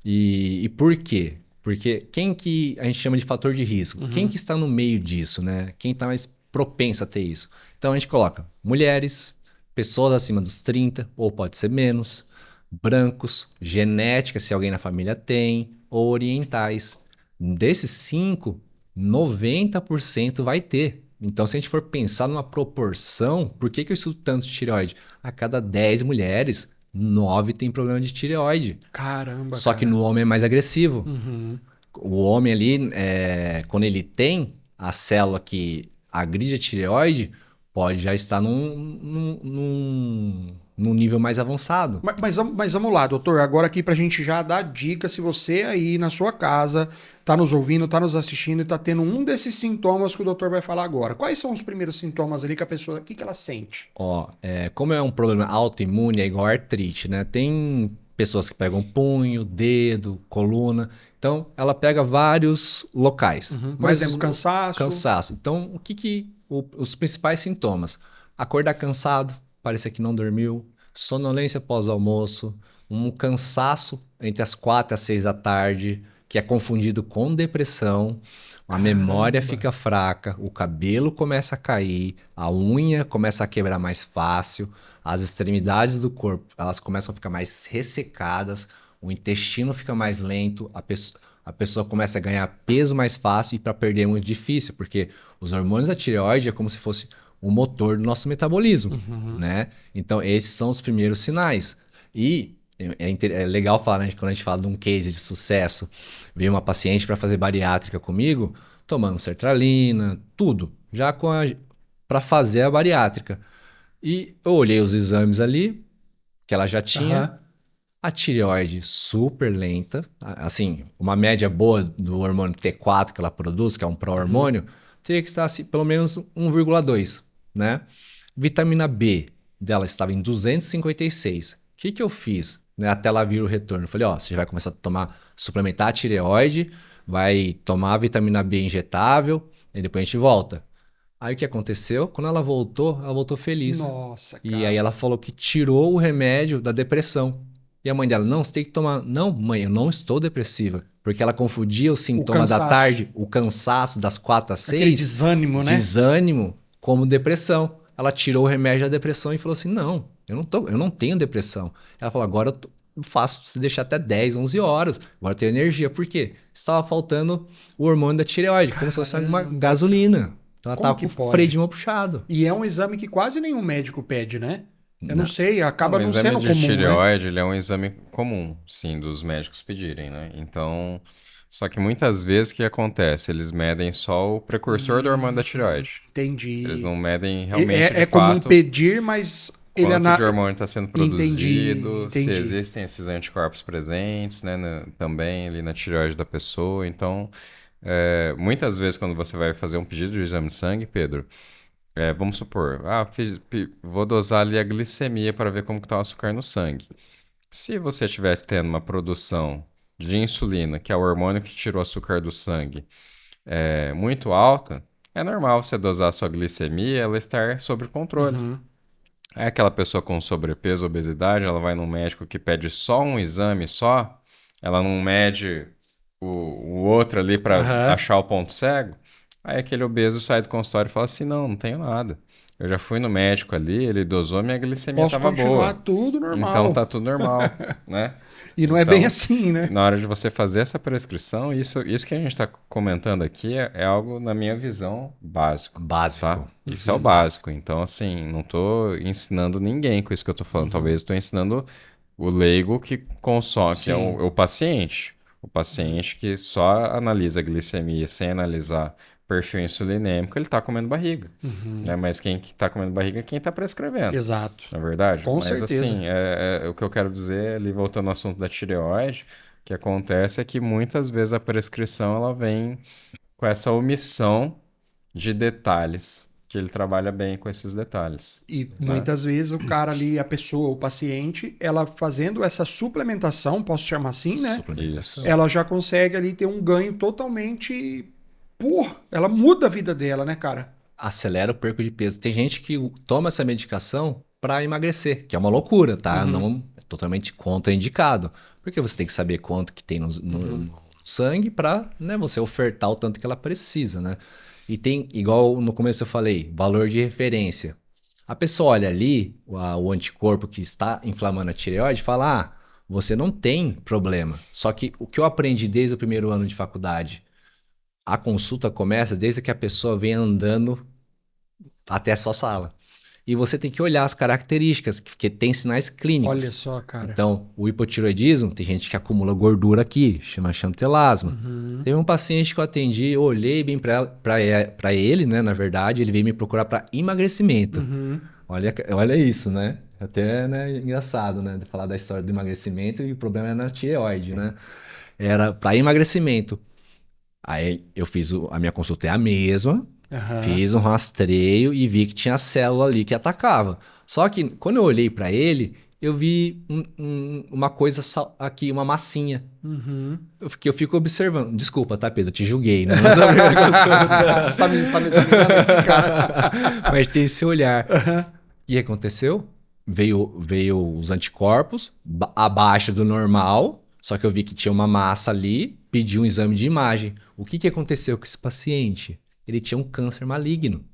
e por quê? Porque quem que a gente chama de fator de risco? Quem que está no meio disso, né? Quem está mais propenso a ter isso? Então a gente coloca mulheres, pessoas acima dos 30, ou pode ser menos, brancos, genética, se alguém na família tem, ou orientais. Desses 5, 90% vai ter. Então, se a gente for pensar numa proporção, por que que eu estudo tanto de tireoide? A cada 10 mulheres, 9 tem problema de tireoide. Caramba, Só que cara. no homem é mais agressivo. Uhum. O homem ali, quando ele tem a célula que agride a tireoide, pode já estar num nível mais avançado. Mas vamos lá, doutor. Agora aqui pra gente já dar dica, se você aí na sua casa tá nos ouvindo, tá nos assistindo e tá tendo um desses sintomas que o doutor vai falar agora. Quais são os primeiros sintomas ali que a pessoa, o que que ela sente? Ó, como é um problema autoimune, é igual artrite, né? Tem pessoas que pegam punho, dedo, coluna. Então, ela pega vários locais. Por exemplo, cansaço. Cansaço. Então, os principais sintomas? Acordar cansado, parecer que não dormiu, sonolência pós-almoço, um cansaço entre as 4 e as 6 da tarde, que é confundido com depressão. A memória Caramba. fica fraca, o cabelo começa a cair, a unha começa a quebrar mais fácil, as extremidades do corpo elas começam a ficar mais ressecadas, o intestino fica mais lento, a pessoa começa a ganhar peso mais fácil e para perder é muito difícil, porque os hormônios da tireoide é como se fosse o motor do nosso metabolismo, né? Então esses são os primeiros sinais. E é legal falar, né, quando a gente fala de um case de sucesso. Veio uma paciente para fazer bariátrica comigo, tomando sertralina, tudo, já para fazer a bariátrica. E eu olhei os exames ali, que ela já tinha, Aham. a tireoide super lenta, assim, uma média boa do hormônio T4 que ela produz, que é um pró-hormônio, teria que estar assim, pelo menos 1,2, né? Vitamina B dela estava em 256. O que que eu fiz, né, até ela vir o retorno? Eu falei, ó, você vai começar a suplementar a tireoide, vai tomar a vitamina B injetável, e depois a gente volta. Aí o que aconteceu? Quando ela voltou feliz. Nossa, E cara. aí ela falou que tirou o remédio da depressão. E a mãe dela, não, você tem que tomar. Não, mãe, eu não estou depressiva. Porque ela confundia os sintomas da cansaço. tarde, o cansaço das 4 às Aquele 6, desânimo, né? desânimo, como depressão. Ela tirou o remédio da depressão e falou assim: não, eu não tenho depressão. Ela falou: agora eu faço se deixar até 10, 11 horas. Agora eu tenho energia. Por quê? Estava faltando o hormônio da tireoide, como se fosse uma gasolina. Então ela Como estava que com o pode? freio de mão puxado. E é um exame que quase nenhum médico pede, né? Eu não Não. sei, acaba O não exame sendo de comum, né? tireoide, ele é um exame comum, sim, dos médicos pedirem, né? Então, só que muitas vezes o que acontece? Eles medem só o precursor do hormônio da tireoide. Eles Entendi. não medem realmente, de É comum fato, pedir, mas ele quanto de hormônio está sendo Entendi, produzido, se entendi. existem esses anticorpos presentes, né, também ali na tireoide da pessoa. Então, muitas vezes quando você vai fazer um pedido de exame de sangue, Pedro, vamos supor, vou dosar ali a glicemia para ver como está o açúcar no sangue. Se você estiver tendo uma produção de insulina, que é o hormônio que tira o açúcar do sangue, muito alta, é normal você dosar a sua glicemia e ela estar sob controle. Uhum. É aquela pessoa com sobrepeso, obesidade, ela vai num médico que pede só um exame só, ela não mede o outro ali para Aham. achar o ponto cego. Aí aquele obeso sai do consultório e fala assim: não, não tenho nada. Eu já fui no médico ali, ele dosou, minha glicemia Posso estava continuar boa. tudo Então normal. tá tudo normal, né? E não é bem Então, assim, né? na hora de você fazer essa prescrição, isso que a gente está comentando aqui é algo, na minha visão, básico, tá? Básico. Isso é o Sim. básico. Então, assim, não estou ensinando ninguém com isso que eu estou falando. Talvez estou ensinando o leigo que consome, que é Sim. o paciente. O paciente que só analisa a glicemia sem analisar perfil insulinêmico, ele está comendo barriga. Né? Mas quem está comendo barriga é quem está prescrevendo. Exato. Na verdade, Com mas certeza. assim, o que eu quero dizer, ali voltando ao assunto da tireoide, o que acontece é que muitas vezes a prescrição ela vem com essa omissão de detalhes, que ele trabalha bem com esses detalhes, E né? muitas vezes o cara ali, a pessoa, o paciente, ela fazendo essa suplementação, posso chamar assim, né? Isso. Suplementação. Ela já consegue ali ter um ganho totalmente. Ela muda a vida dela, né, cara? Acelera o perco de peso. Tem gente que toma essa medicação para emagrecer, que é uma loucura, tá? Uhum. Não é totalmente contraindicado. Porque você tem que saber quanto que tem no sangue para, né, você ofertar o tanto que ela precisa, né? E tem, igual no começo eu falei, valor de referência. A pessoa olha ali, o anticorpo que está inflamando a tireoide, e fala: ah, você não tem problema. Só que o que eu aprendi desde o primeiro ano de faculdade, a consulta começa desde que a pessoa vem andando até a sua sala. E você tem que olhar as características, porque tem sinais clínicos. Olha só, cara. Então, o hipotiroidismo, tem gente que acumula gordura aqui, chama xantelasma. Teve um paciente que eu atendi, eu olhei bem para ele, né, na verdade, ele veio me procurar para emagrecimento. Uhum. Olha isso, né? Até, né, engraçado, né, de falar da história do emagrecimento e o problema era na tireoide, né? Era para emagrecimento. Aí eu fiz a minha consulta é a mesma, Aham. fiz um rastreio e vi que tinha célula ali que atacava. Só que quando eu olhei para ele, eu vi uma coisa aqui, uma massinha. Uhum. Eu fico observando. Desculpa, tá, Pedro? Eu te julguei, né? Não sabia que eu sou. Você tá me examinando aqui, cara. Mas tem esse olhar. Aham. O que aconteceu? Veio os anticorpos abaixo do normal, só que eu vi que tinha uma massa ali, pedi um exame de imagem. O que aconteceu com esse paciente? Ele tinha um câncer maligno.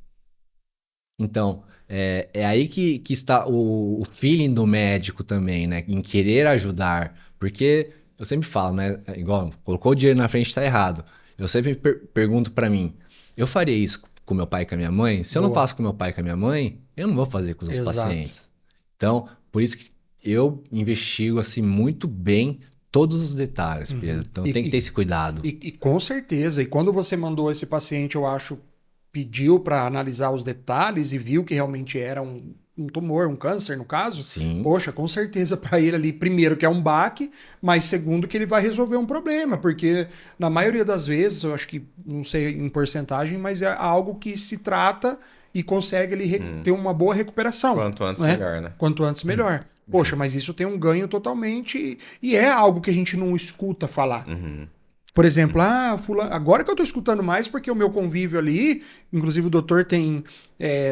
Então, é aí que está o feeling do médico também, né? Em querer ajudar. Porque eu sempre falo, né? Igual, colocou o dinheiro na frente, está errado. Eu sempre pergunto para mim, eu faria isso com meu pai e com a minha mãe? Se eu não Boa. faço com meu pai e com a minha mãe, eu não vou fazer com os outros Exato. pacientes. Então, por isso que eu investigo assim muito bem todos os detalhes, Pedro. Então, E- tem que ter e- esse cuidado. E com certeza. E quando você mandou esse paciente, eu acho, pediu para analisar os detalhes e viu que realmente era um tumor, um câncer, no caso. Sim. Poxa, com certeza para ele ali, primeiro que é um baque, mas segundo que ele vai resolver um problema, porque na maioria das vezes, eu acho que, não sei em porcentagem, mas é algo que se trata e consegue ele ter uma boa recuperação. Quanto antes, né? melhor, né? Quanto antes, melhor. Poxa, mas isso tem um ganho totalmente e é algo que a gente não escuta falar. Uhum. Por exemplo, agora que eu tô escutando mais, porque o meu convívio ali, inclusive o doutor tem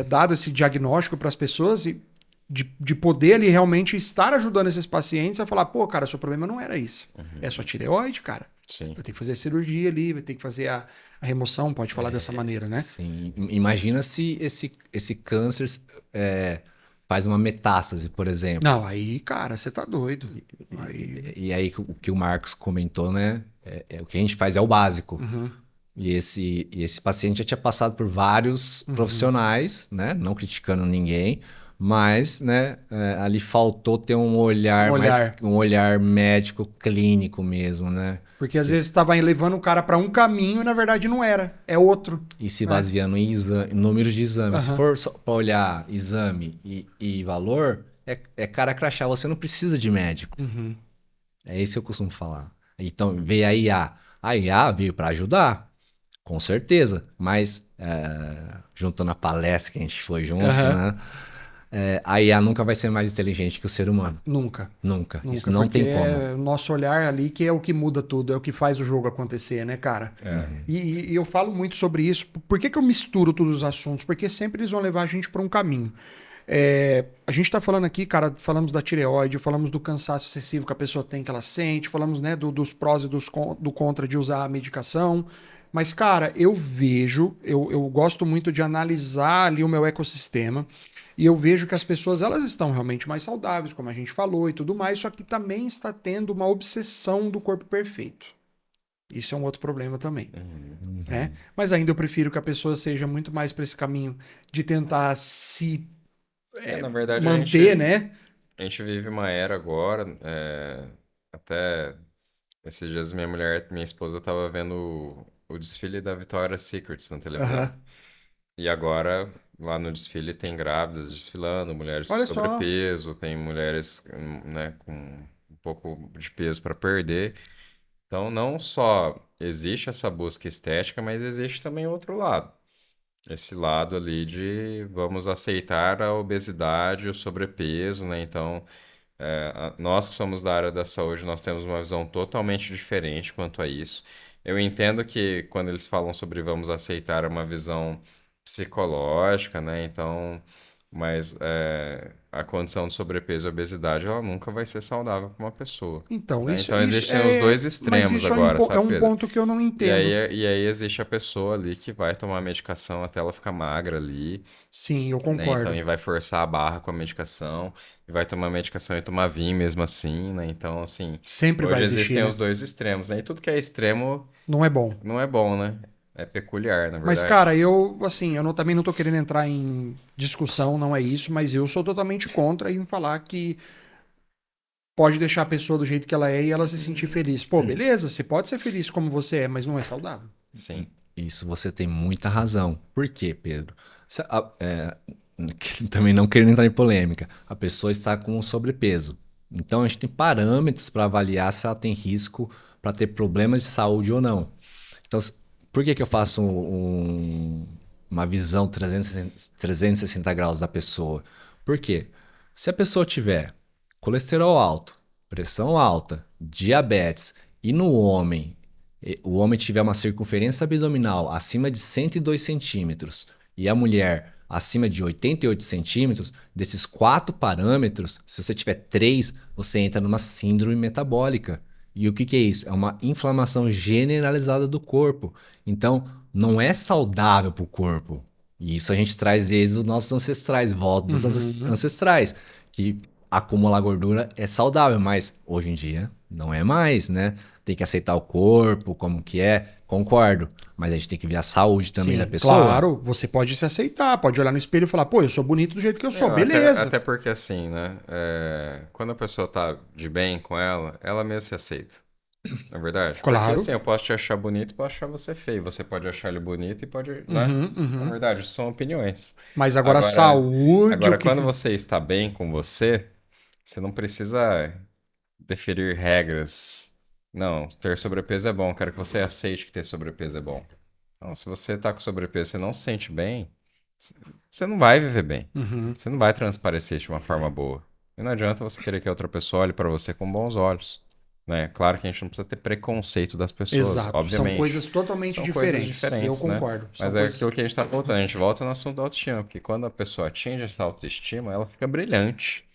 dado esse diagnóstico para as pessoas e de poder ali realmente estar ajudando esses pacientes a falar, pô, cara, seu problema não era isso. É sua tireoide, cara. Você Sim. vai ter que fazer a cirurgia ali, vai ter que fazer a remoção, pode falar dessa maneira, né? Sim. Imagina se esse câncer faz uma metástase, por exemplo. Não, aí, cara, você tá doido. Aí, E aí o que o Marcos comentou, né? O que a gente faz é o básico. uhum, E esse paciente já tinha passado por vários uhum. profissionais, né? Não criticando ninguém, mas, né? Ali faltou ter um olhar um olhar médico clínico mesmo, né? Porque às vezes tava levando o cara para um caminho e na verdade não era, é outro. E se baseando em números de exame. Se Aham. for só para olhar exame e valor, é cara crachá. Você não precisa de médico. Uhum. É isso que eu costumo falar. Então, veio a IA. A IA veio para ajudar, com certeza. Mas, juntando a palestra que a gente foi junto, Aham. né? A IA nunca vai ser mais inteligente que o ser humano. Nunca. Nunca. Nunca, Isso não porque tem como. é o nosso olhar ali que é o que muda tudo, é o que faz o jogo acontecer, né, cara? E eu falo muito sobre isso. Por que eu misturo todos os assuntos? Porque sempre eles vão levar a gente para um caminho. A gente tá falando aqui, cara, falamos da tireoide, falamos do cansaço excessivo que a pessoa tem, que ela sente, falamos, né, dos prós e do contra de usar a medicação. Mas, cara, eu vejo, eu gosto muito de analisar ali o meu ecossistema. E eu vejo que as pessoas elas estão realmente mais saudáveis, como a gente falou e tudo mais, só que também está tendo uma obsessão do corpo perfeito. Isso é um outro problema também, né? Mas ainda eu prefiro que a pessoa seja muito mais para esse caminho de tentar se Na verdade, manter, né? a gente vive uma era agora, até esses dias minha esposa estava vendo o desfile da Victoria's Secrets na televisão. Aham. E agora, lá no desfile, tem grávidas desfilando, mulheres com Olha só. sobrepeso, tem mulheres, né, com um pouco de peso para perder. Então, não só existe essa busca estética, mas existe também outro lado. Esse lado ali de vamos aceitar a obesidade, o sobrepeso, né? Então, nós que somos da área da saúde, nós temos uma visão totalmente diferente quanto a isso. Eu entendo que quando eles falam sobre vamos aceitar é uma visão psicológica, né? Então, mas a condição de sobrepeso e obesidade, ela nunca vai ser saudável para uma pessoa, Então, né? isso, Então, isso existem os dois mas extremos isso agora, é sabe, um Pedro? ponto que eu não E aí, entendo. e aí existe a pessoa ali que vai tomar a medicação até ela ficar magra ali, Sim, eu né? Então, concordo. e vai forçar a barra com a medicação, e vai tomar medicação e tomar vinho mesmo assim, né? Então, assim, Sempre vai hoje existir, existem né? os dois extremos, né? E tudo que é extremo Não é bom. não é bom, né? É peculiar, na Mas, verdade. cara, assim, também não tô querendo entrar em discussão, não é isso, mas eu sou totalmente contra em falar que pode deixar a pessoa do jeito que ela é e ela se sentir feliz. Pô, beleza, você pode ser feliz como você é, mas não é saudável. Sim. Isso você tem muita razão. Por quê, Pedro? Também não querendo entrar em polêmica. A pessoa está com sobrepeso. Então a gente tem parâmetros para avaliar se ela tem risco para ter problemas de saúde ou não. Então, por que eu faço uma visão 360 graus da pessoa? Por quê? Se a pessoa tiver colesterol alto, pressão alta, diabetes e no homem o homem tiver uma circunferência abdominal acima de 102 centímetros e a mulher acima de 88 centímetros, desses 4 parâmetros, se você tiver 3, você entra numa síndrome metabólica. E o que é isso? É uma inflamação generalizada do corpo. Então, não é saudável para o corpo. E isso a gente traz desde os nossos ancestrais, volta dos ancestrais, que acumular gordura é saudável, mas hoje em dia não é mais, né? Tem que aceitar o corpo, como que é, concordo. Mas a gente tem que ver a saúde também da Sim, pessoa. claro, você pode se aceitar, pode olhar no espelho e falar, pô, eu sou bonito do jeito que eu sou, Não, beleza. até porque assim, né? Quando a pessoa tá de bem com ela mesma se aceita. Na verdade? Porque Claro. assim, eu posso te achar bonito e posso achar você feio. Você pode achar ele bonito e pode, né? Uhum, Na uhum. verdade, são opiniões. Mas agora, Agora, saúde, o agora, que. quando você está bem com você, você não precisa deferir regras. Não, ter sobrepeso é bom. Quero que você aceite que ter sobrepeso é bom. Não, se você tá com sobrepeso e você não se sente bem, você não vai viver bem. Uhum. Você não vai transparecer de uma forma boa. E não adianta você querer que a outra pessoa olhe para você com bons olhos. né? Claro que a gente não precisa ter preconceito das pessoas, Exato. São obviamente. coisas totalmente São coisas diferentes. Eu diferentes, né? concordo. São Mas é coisas. aquilo que a gente tá voltando. A gente volta no assunto da autoestima, porque quando a pessoa atinge essa autoestima, ela fica brilhante.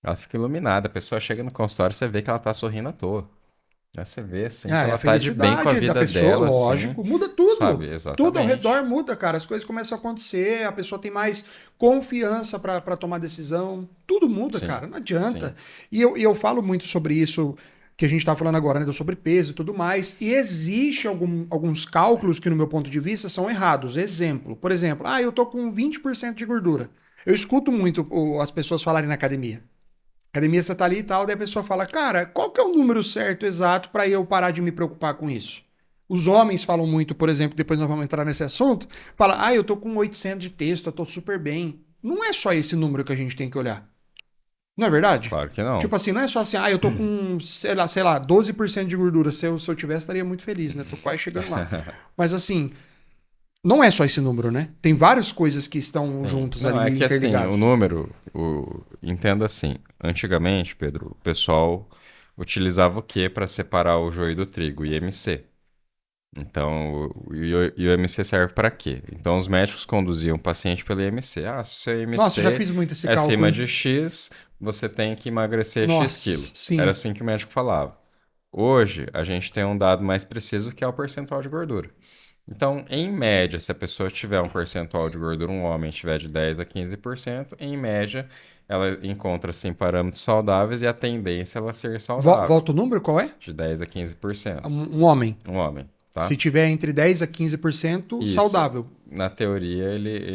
Ela fica iluminada. A pessoa chega no consultório, você vê que ela tá sorrindo à toa. Aí você vê, assim, que É a ela tá de bem com a felicidade da vida pessoa, dela, assim, lógico, muda sabe? tudo. Tudo ao redor Exatamente. muda, cara. As coisas começam a acontecer, a pessoa tem mais confiança para tomar decisão. Tudo muda, Sim, cara. Não adianta. sim. E eu falo muito sobre isso que a gente tá falando agora, né? Do sobrepeso e tudo mais. E existe alguns cálculos que, no meu ponto de vista, são errados. Exemplo, por exemplo, eu tô com 20% de gordura. Eu escuto muito as pessoas falarem na academia. Academia você tá ali e tal, daí a pessoa fala, cara, qual que é o número certo, exato, para eu parar de me preocupar com isso? Os homens falam muito, por exemplo, depois nós vamos entrar nesse assunto, fala, eu tô com 800 de texto, eu tô super bem. Não é só esse número que a gente tem que olhar. Não é verdade? Claro que não. Tipo assim, não é só assim, eu tô com, sei lá, 12% de gordura. Se eu tivesse, estaria muito feliz, né? Tô quase chegando lá. Mas assim, não é só esse número, né? Tem várias coisas que estão Sim. juntos Não, é ali, que assim, o interligados. número, entenda assim, antigamente, Pedro, o pessoal utilizava o quê para separar o joio do trigo? O IMC. Então, o IMC serve para quê? Então, os médicos conduziam o paciente pelo IMC. Ah, se o seu Nossa, eu já IMC fiz muito esse é cálculo, acima de hein? X, você tem que emagrecer X Nossa, quilo. Era sim. assim que o médico falava. Hoje, a gente tem um dado mais preciso que é o percentual de gordura. Então, em média, se a pessoa tiver um percentual de gordura, um homem tiver de 10 a 15%, em média, ela encontra-se em parâmetros saudáveis e a tendência é ela ser saudável, Volta o número, qual é? de 10 a 15%. Um homem. Um homem, Se tá? tiver entre 10 a 15% Isso, saudável, na teoria,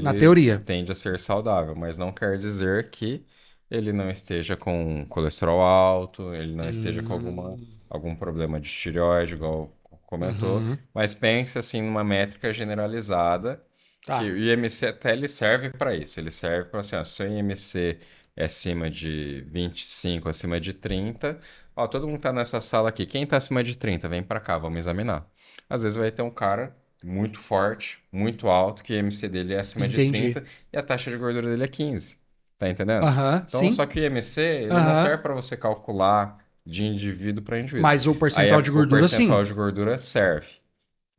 na ele teoria. tende a ser saudável, mas não quer dizer que ele não esteja com colesterol alto, ele não esteja com Hum, algum problema de tireoide, igual comentou, uhum, mas pense assim numa métrica generalizada, que tá. o IMC até ele serve para isso, ele serve para assim, ó, se o IMC é acima de 25, acima de 30, ó, todo mundo tá nessa sala aqui, quem tá acima de 30, vem para cá, vamos examinar. Às vezes vai ter um cara muito forte, muito alto, que o IMC dele é acima de Entendi. 30 e a taxa de gordura dele é 15. Tá entendendo? Aham, Então, só sim. que o IMC, ele não serve Aham. para você calcular de indivíduo para indivíduo. Mas o Aí percentual de o gordura, percentual sim. de gordura serve.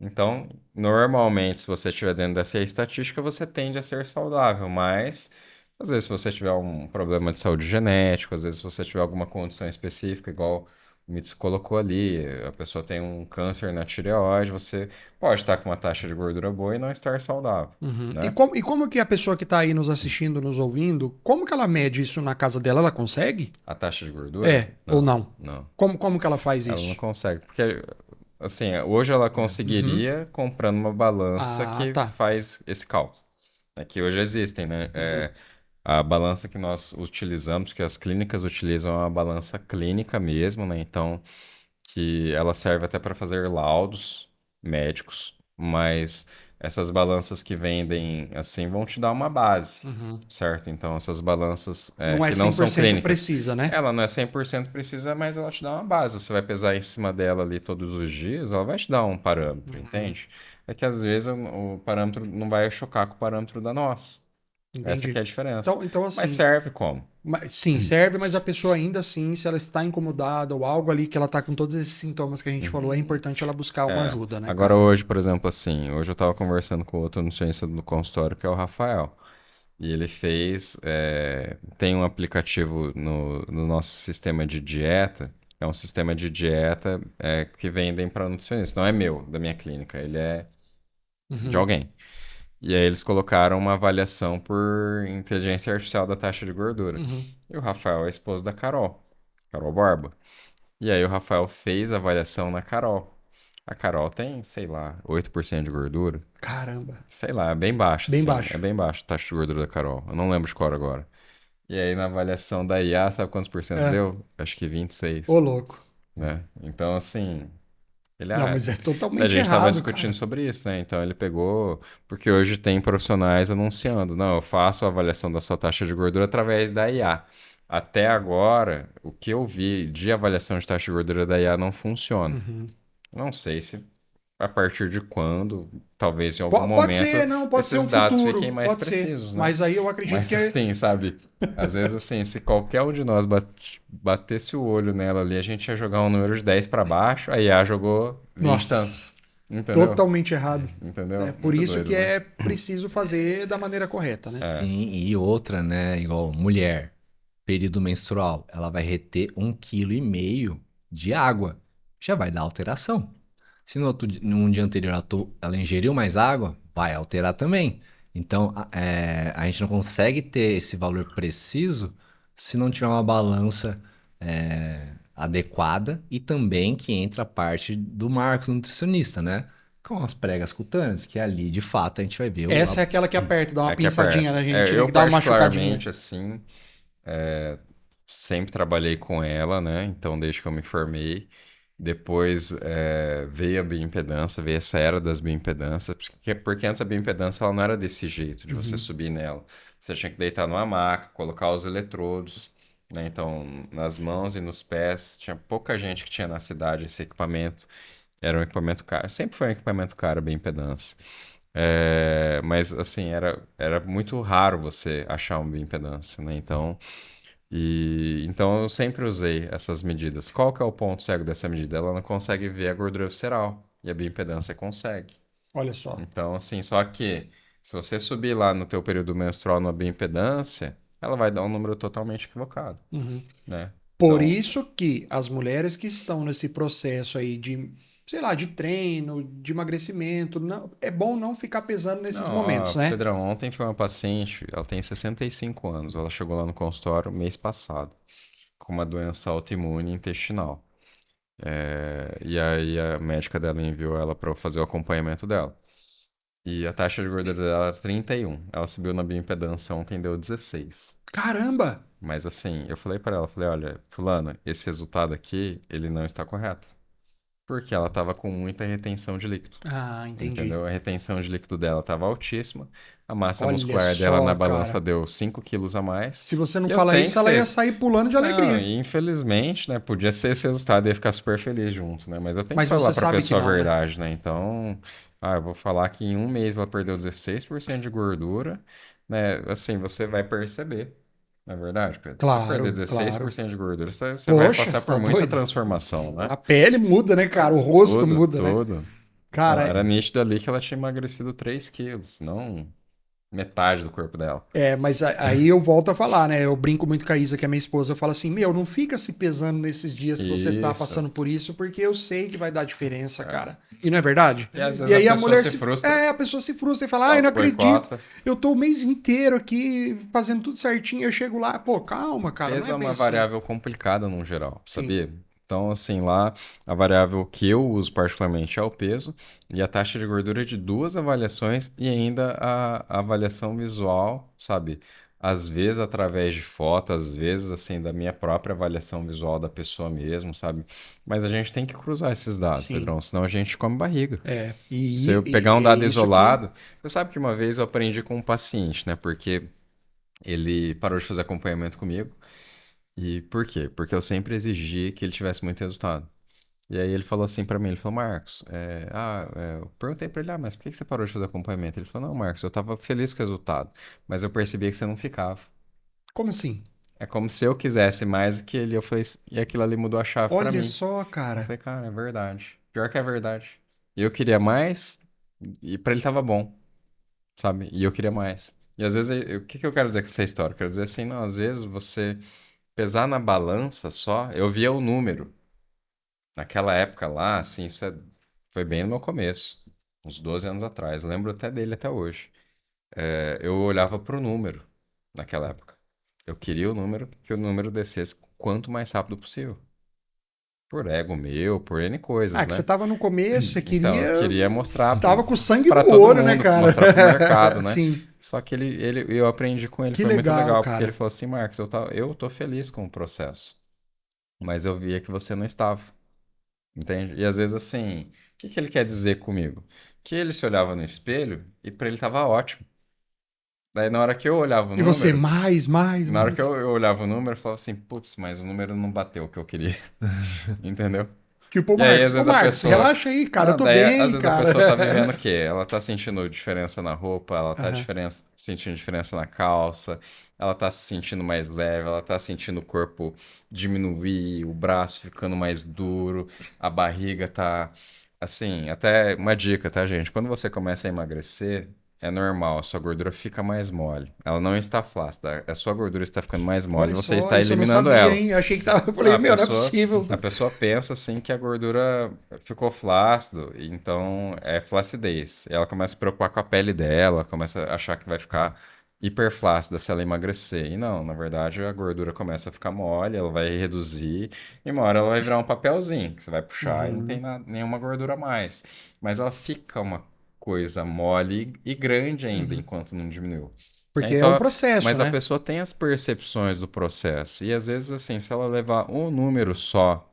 Então, normalmente, se você estiver dentro dessa estatística, você tende a ser saudável, mas às vezes se você tiver um problema de saúde genético, às vezes se você tiver alguma condição específica, igual o Mitsu colocou ali, a pessoa tem um câncer na tireoide, você pode estar com uma taxa de gordura boa e não estar saudável, Uhum. E né? como, e como que a pessoa que está aí nos assistindo, nos ouvindo, como que ela mede isso na casa dela? Ela consegue? A taxa de gordura? É, ou Não, não? não. Como que ela faz Ela não isso? consegue, porque assim, hoje ela Uhum. conseguiria comprando uma balança Ah, que tá. faz esse cálculo, né? Que hoje existem, né? Uhum. A balança que nós utilizamos, que as clínicas utilizam, é uma balança clínica mesmo, né? Então, que ela serve até para fazer laudos médicos, mas essas balanças que vendem assim vão te dar uma base, Uhum. certo? Então, essas balanças Não é que não cem por são cento clínicas, precisa, né? ela não é 100% precisa, mas ela te dá uma base. Você vai pesar em cima dela ali todos os dias, ela vai te dar um parâmetro, Uhum. entende? É que às vezes o parâmetro não vai chocar com o parâmetro da nossa. Essa que Entendi. é a diferença. Então Mas assim, serve como? sim, serve, mas a pessoa ainda assim, se ela está incomodada ou algo ali que ela está com todos esses sintomas que a gente falou, é Uhum. importante ela buscar uma É. ajuda, né, Agora cara? hoje, por exemplo, assim, hoje eu tava conversando com outro nutricionista do consultório, que é o Rafael. E ele tem um aplicativo no nosso sistema de dieta, é um sistema de dieta que vendem para nutricionistas. Não é meu, da minha clínica, ele é de Uhum. alguém. E aí eles colocaram uma avaliação por inteligência artificial da taxa de gordura. Uhum. E o Rafael é esposo da Carol, Carol Borba. E aí o Rafael fez a avaliação na Carol. A Carol tem, sei lá, 8% de gordura. Caramba. Sei lá, é bem baixo, Bem assim. É baixo. bem baixo a taxa de gordura da Carol. Eu não lembro de cor agora. E aí na avaliação da IA, sabe quantos por cento É. deu? Acho que Ô, 26, louco. né? Então, assim, ele, Não, ah, mas é a totalmente gente estava errado, discutindo cara. sobre isso, né? Então ele pegou, porque hoje tem profissionais anunciando, não, eu faço a avaliação da sua taxa de gordura através da IA. Até agora, o que eu vi de avaliação de taxa de gordura da IA não funciona. Uhum. Não sei se a partir de quando, talvez em algum Pode ser, momento, não, pode ser esses um dados fiquem futuro, mais pode ser. precisos, né? Mas aí eu acredito Mas que é. assim, sabe? Às vezes, assim, se qualquer um de nós batesse o olho nela ali, a gente ia jogar um número de 10 para baixo, a IA jogou 20 e Nossa, tantos. Entendeu? totalmente errado. É Entendeu? por Muito isso doido, que né? é preciso fazer da maneira correta, né? É. Sim, e outra, né? Igual mulher, período menstrual, ela vai reter 1,5 kg de água. Já vai dar alteração. Se num dia anterior ela ingeriu mais água, vai alterar também. Então, a gente não consegue ter esse valor preciso se não tiver uma balança adequada e também que entra a parte do Marcos, nutricionista, né? Com as pregas cutâneas, que ali, de fato, a gente vai ver Essa é aquela que aperta, dá uma É que é pinçadinha perto. na É, gente, né? eu Que dá uma machucadinha. particularmente, assim, sempre trabalhei com ela, né? Então, desde que eu me formei. Depois veio a bioimpedância, veio essa era das bioimpedâncias, porque antes a bioimpedância ela não era desse jeito, de você Uhum. subir nela. Você tinha que deitar numa maca, colocar os eletrodos, né? Então, nas mãos e nos pés, tinha pouca gente que tinha na cidade esse equipamento. Era um equipamento caro, sempre foi um equipamento caro, a bioimpedância. Mas, assim, era muito raro você achar uma bioimpedância, né? Então eu sempre usei essas medidas. Qual que é o ponto cego dessa medida? Ela não consegue ver a gordura visceral e a bioimpedância consegue. Olha só. Então, assim, só que se você subir lá no teu período menstrual na bioimpedância, ela vai dar um número totalmente equivocado, Uhum. né? Por Então, isso que as mulheres que estão nesse processo aí de, sei lá, de treino, de emagrecimento, é bom não ficar pesando nesses não, ó, momentos, né? Pedrão, ontem foi uma paciente, ela tem 65 anos, ela chegou lá no consultório mês passado, com uma doença autoimune intestinal. E aí a médica dela enviou ela para fazer o acompanhamento dela. E a taxa de gordura dela era 31. Ela subiu na bioimpedância ontem, deu 16. Caramba! Mas assim, eu falei para ela, falei, olha, fulana, esse resultado aqui, ele não está correto. Porque ela estava com muita retenção de líquido. Ah, entendi. Entendeu? A retenção de líquido dela estava altíssima. A massa Olha muscular dela na só, balança cara. deu 5 quilos a mais. Se você não E eu fala tenho isso, que ela ia ser. sair pulando de Não, alegria. e infelizmente, né? Podia ser esse resultado e ia ficar super feliz junto, né? Mas eu tenho que Mas falar você pra sabe que pessoa a não, né? verdade, né? Então, eu vou falar que em um mês ela perdeu 16% de gordura, né? Assim, você vai perceber. Não é verdade, Pedro? Se você perder Claro, claro. 16% de gordura, você vai Poxa, passar você por tá muita doido? transformação, né? A pele muda, né, cara? O rosto Tudo, muda, né? tudo. Não, Cara, era nítido ali que ela tinha emagrecido 3 quilos, não metade do corpo dela. mas aí eu volto a falar, né? Eu brinco muito com a Isa, que é minha esposa. Eu falo assim: Meu, não fica se pesando nesses dias que você tá Isso. passando por isso, porque eu sei que vai dar diferença, cara. E não é verdade? E às E vezes a aí a pessoa mulher se se. frustra, A pessoa se frustra e se fala: Ai, não acredito. auto-boicota. Eu tô o mês inteiro aqui fazendo tudo certinho. Eu chego lá, pô, calma, cara, não Peso é é bem uma assim. variável complicada no geral, Sim. sabia? Então, assim, lá a variável que eu uso particularmente é o peso e a taxa de gordura de duas avaliações e ainda a avaliação visual, sabe? Às vezes através de foto, às vezes assim da minha própria avaliação visual da pessoa mesmo, sabe? Mas a gente tem que cruzar esses dados, Sim. Pedrão, senão a gente come barriga. É. Se eu E pegar um é dado isso que. isolado, você sabe que uma vez eu aprendi com um paciente, né? Porque ele parou de fazer acompanhamento comigo. E por quê? Porque eu sempre exigi que ele tivesse muito resultado. E aí ele falou assim pra mim, ele falou, Marcos, eu perguntei pra ele, mas por que que você parou de fazer acompanhamento? Ele falou, não, Marcos, eu tava feliz com o resultado, mas eu percebia que você não ficava. Como assim? É como se eu quisesse mais do que ele. Eu falei, e aquilo ali mudou a chave pra Olha mim. só, Eu cara. falei, cara, é verdade. Pior que é verdade. E eu queria mais, e pra ele tava bom, sabe? E eu queria mais. E às vezes, o que que eu quero dizer com essa história? Eu quero dizer assim, não, às vezes você pesar na balança só, eu via o número. Naquela época lá, assim, foi bem no meu começo, uns 12 anos atrás. Lembro até dele até hoje. Eu olhava pro número naquela época. Eu queria o número, que o número descesse quanto mais rápido possível. Por ego meu, por N Ah, coisas, que você né? tava no começo, você Então, eu queria. queria mostrar Tava com sangue para no todo olho, né, mundo, cara? mostrar pro mercado, né? Sim. Só que eu aprendi com ele, Que foi muito legal, legal, porque ele cara. falou assim, Marcos, eu tô feliz com o processo, mas eu via que você não estava. Entende? E às vezes assim, o que que ele quer dizer comigo? Que ele se olhava no espelho e para ele tava ótimo. Daí na hora que eu olhava o E você, número, mais, mais, na hora que mais. eu olhava o número, eu falava assim, putz, mas o número não bateu o que eu queria. Entendeu? Tipo o E aí, às Marcos. Ô, vezes a Marcos, pessoa. relaxa aí, cara. Eu Não, tô daí, às bem, vezes a cara. pessoa tá vivendo o quê? Ela tá sentindo diferença na roupa, ela tá Aham. sentindo diferença na calça, ela tá se sentindo mais leve, ela tá sentindo o corpo diminuir, o braço ficando mais duro, a barriga tá. Assim, até uma dica, tá, gente? Quando você começa a emagrecer, é normal, a sua gordura fica mais mole. Ela não está flácida, a sua gordura está ficando mais mole e Olha você só, está isso eu não eliminando sabia, ela. hein? Eu achei que tava. Eu Não, falei, meu, não é possível. a pessoa pensa assim que a gordura ficou flácido, então é flacidez. Ela começa a se preocupar com a pele dela, começa a achar que vai ficar hiperflácida se ela emagrecer. E não, na verdade a gordura começa a ficar mole, ela vai reduzir, e uma hora ela vai virar um papelzinho, que você vai puxar e não tem Uhum, nenhuma gordura a mais. Mas ela fica uma coisa mole e grande ainda uhum. enquanto não diminuiu. Porque é um Então, processo, mas a né? pessoa tem as percepções do processo. E às vezes, assim, se ela levar um número só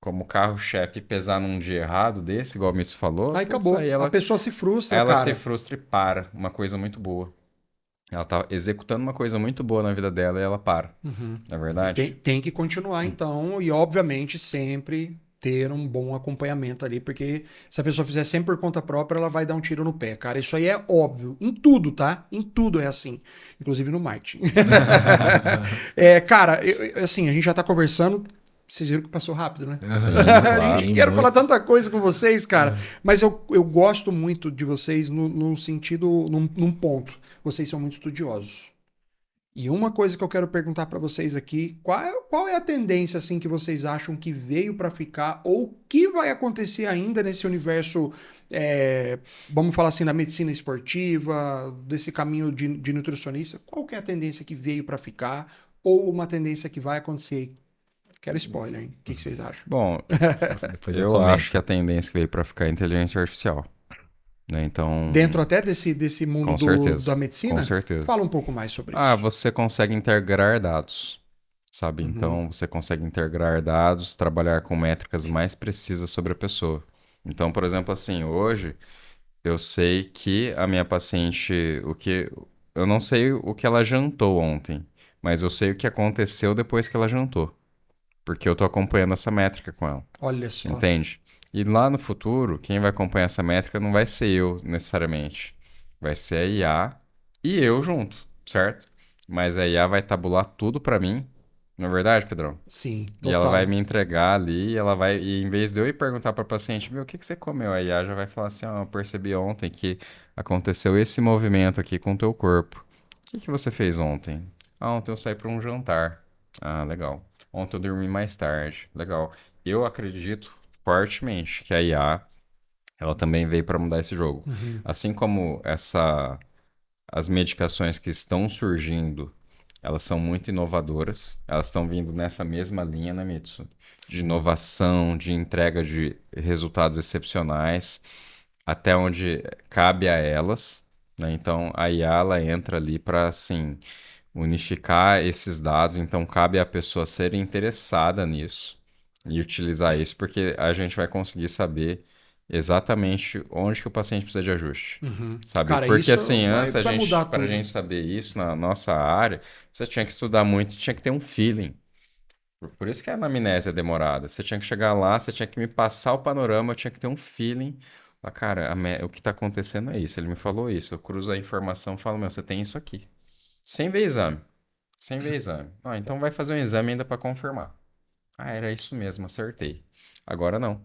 como carro-chefe e pesar num dia errado desse, igual o Mitsu falou, Aí putz, acabou. A pessoa se frustra, ela se cara. frustra e para. Uma coisa muito boa. Ela tá executando uma coisa muito boa na vida dela e ela para. Uhum. Não é E tem, verdade? tem que continuar, então, e obviamente sempre ter um bom acompanhamento ali, porque se a pessoa fizer sempre por conta própria, ela vai dar um tiro no pé, cara. Isso aí é óbvio. Em tudo, tá? Em tudo é assim. Inclusive no marketing. É, cara, assim, a gente já tá conversando. Vocês viram que passou rápido, né? Sim, Gente, claro. Sim, quero falar muito. tanta coisa com vocês, cara. Mas eu gosto muito de vocês no sentido, num ponto. Vocês são muito estudiosos. E uma coisa que eu quero perguntar para vocês aqui, qual é a tendência assim que vocês acham que veio para ficar ou que vai acontecer ainda nesse universo, vamos falar assim, da medicina esportiva, desse caminho de nutricionista? Qual que é a tendência que veio para ficar ou uma tendência que vai acontecer? Quero spoiler, hein? O que vocês acham? Bom, Depois eu eu acho que comento. a tendência que veio para ficar é a inteligência artificial, né? Então, Dentro até desse mundo com da certeza. Com medicina? certeza. Fala um pouco mais sobre Ah, isso. você consegue integrar dados, sabe? Uhum, Então, você consegue integrar dados, trabalhar com métricas mais precisas sobre a pessoa. Então, por exemplo, assim, hoje eu sei que a minha paciente, eu não sei o que ela jantou ontem, mas eu sei o que aconteceu depois que ela jantou, porque eu tô acompanhando essa métrica com ela, olha só. entende? E lá no futuro, quem vai acompanhar essa métrica não vai ser eu necessariamente, vai ser a IA e eu junto, certo? Mas a IA vai tabular tudo pra mim, não é verdade, Pedrão? Sim, E ela vai me total. entregar ali, e em vez de eu ir perguntar para o paciente, meu, o que que você comeu? A IA já vai falar assim, ó, eu percebi ontem que aconteceu esse movimento aqui com o teu corpo. O que que você fez ontem? Ah, ontem eu saí para um jantar. Ah, legal. Ontem eu dormi mais tarde. Legal. Eu acredito fortemente que a IA, ela também veio para mudar esse jogo. Uhum. Assim como as medicações que estão surgindo, elas são muito inovadoras. Elas estão vindo nessa mesma linha, né, Mitsu? De inovação, de entrega de resultados excepcionais, até onde cabe a elas, né? Então, a IA ela entra ali para, assim, unificar esses dados. Então, cabe à pessoa ser interessada nisso e utilizar isso, porque a gente vai conseguir saber exatamente onde que o paciente precisa de ajuste. Uhum. Sabe? Cara, Porque isso assim, vai, antes vai mudar para a tudo. gente saber isso na nossa área, você tinha que estudar muito e tinha que ter um feeling. Por isso que a anamnese é demorada. Você tinha que chegar lá, você tinha que me passar o panorama, eu tinha que ter um feeling. Falar, cara, o que está acontecendo é isso. Ele me falou isso. Eu cruzo a informação e falo, meu, você tem isso aqui. Sem ver exame. Sem ver exame. Ah, então vai fazer um exame ainda para confirmar. Ah, era isso mesmo, acertei. Agora não.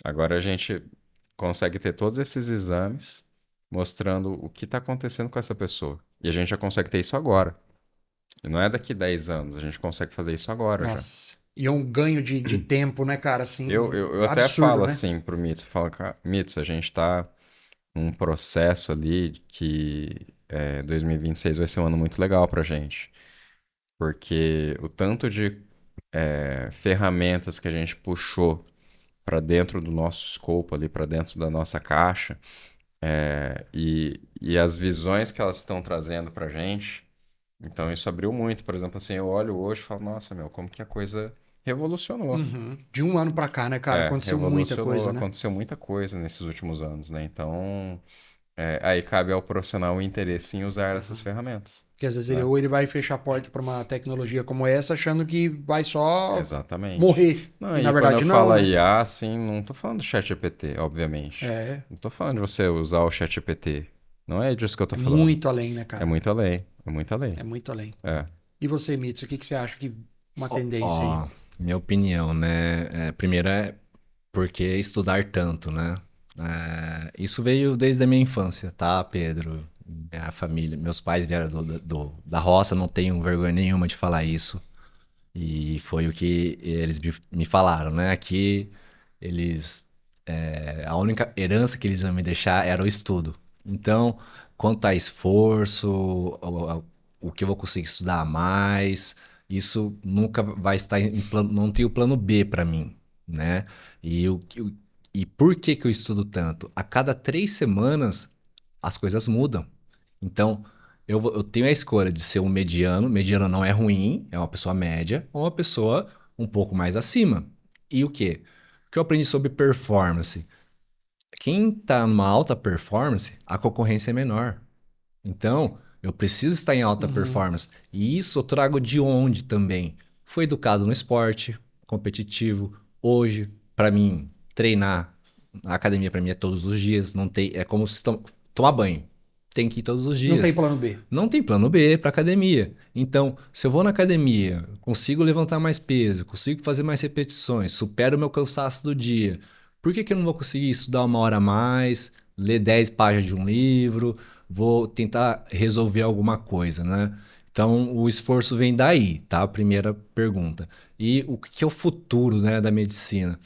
Agora a gente consegue ter todos esses exames mostrando o que está acontecendo com essa pessoa. E a gente já consegue ter isso agora. E não é daqui 10 anos, a gente consegue fazer isso agora já. Nossa. E é um ganho de tempo, né, cara? Assim, Eu até absurdo, falo né? assim pro Mitsu, falo, Mitsu, a gente está num processo ali que 2026 vai ser um ano muito legal pra gente. Porque o tanto de ferramentas que a gente puxou para dentro do nosso escopo ali, para dentro da nossa caixa, e as visões que elas estão trazendo para gente. Então isso abriu muito. Por exemplo, assim, eu olho hoje e falo, nossa, meu, como que a coisa revolucionou. Uhum. De um ano pra cá, né, cara? Aconteceu muita Revolucionou, coisa, né? aconteceu muita coisa nesses últimos anos, né? Então, Aí cabe ao profissional o interesse em usar essas ferramentas. Porque às vezes ou ele vai fechar a porta para uma tecnologia como essa, achando que vai só Exatamente. morrer. Não, E e na quando verdade eu não, falo né? IA, assim, não tô falando do ChatGPT, obviamente. É, Não tô falando de você usar o ChatGPT. Não é disso que eu tô é falando. muito além, né, É cara? muito além. É muito além. É muito além. É. E você, Mitsu, o que que você acha que uma Ó, tendência aí? ó, minha opinião, né? Primeiro é por que estudar tanto, né? Isso veio desde a minha infância, tá, Pedro? Minha família, meus pais vieram da roça, não tenho vergonha nenhuma de falar isso. E foi o que eles me falaram, né? Que eles. A única herança que eles iam me deixar era o estudo. Então, quanto a esforço, o que eu vou conseguir estudar a mais, isso nunca vai estar em plano, não tem o plano B para mim, né? E por que que eu estudo tanto? A cada 3 semanas as coisas mudam. Então, eu tenho a escolha de ser um mediano. Mediano não é ruim, é uma pessoa média, ou uma pessoa um pouco mais acima. E o quê? O que eu aprendi sobre performance? Quem está numa alta performance, a concorrência é menor. Então, eu preciso estar em alta Uhum. performance. E isso eu trago de onde também? Fui educado no esporte, competitivo. Hoje, para mim, treinar na academia para mim é todos os dias. Não tem, é como se tomar banho. Tem que ir todos os Não tem dias. plano B. Não tem plano B para academia. Então, se eu vou na academia, consigo levantar mais peso, consigo fazer mais repetições, supero o meu cansaço do dia, por que que eu não vou conseguir estudar 1 hora a mais, ler 10 páginas de um livro, vou tentar resolver alguma coisa, né? Então, o esforço vem daí, tá? A primeira pergunta. E o que é o futuro, né, da medicina?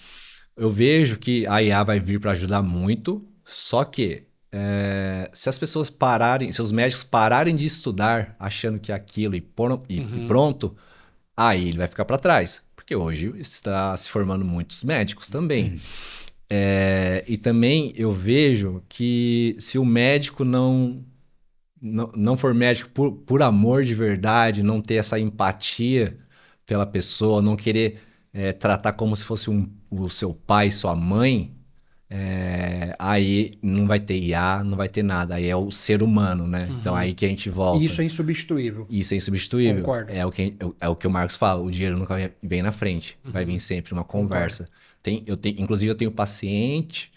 Eu vejo que a IA vai vir para ajudar muito, só que se as pessoas pararem, se os médicos pararem de estudar achando que é aquilo e Uhum. pronto, aí ele vai ficar para trás. Porque hoje está se formando muitos médicos também. E também eu vejo que se o médico não for médico por amor de verdade, não ter essa empatia pela pessoa, não querer tratar como se fosse o seu pai, sua mãe, aí não vai ter IA, não vai ter nada. Aí é o ser humano, né? Então Uhum. aí que a gente E isso volta. é insubstituível. Isso é insubstituível. Concordo. É o que o Marcos fala, o dinheiro nunca vem na frente, vai vir Uhum. sempre uma Concordo. conversa. Inclusive eu tenho pacientes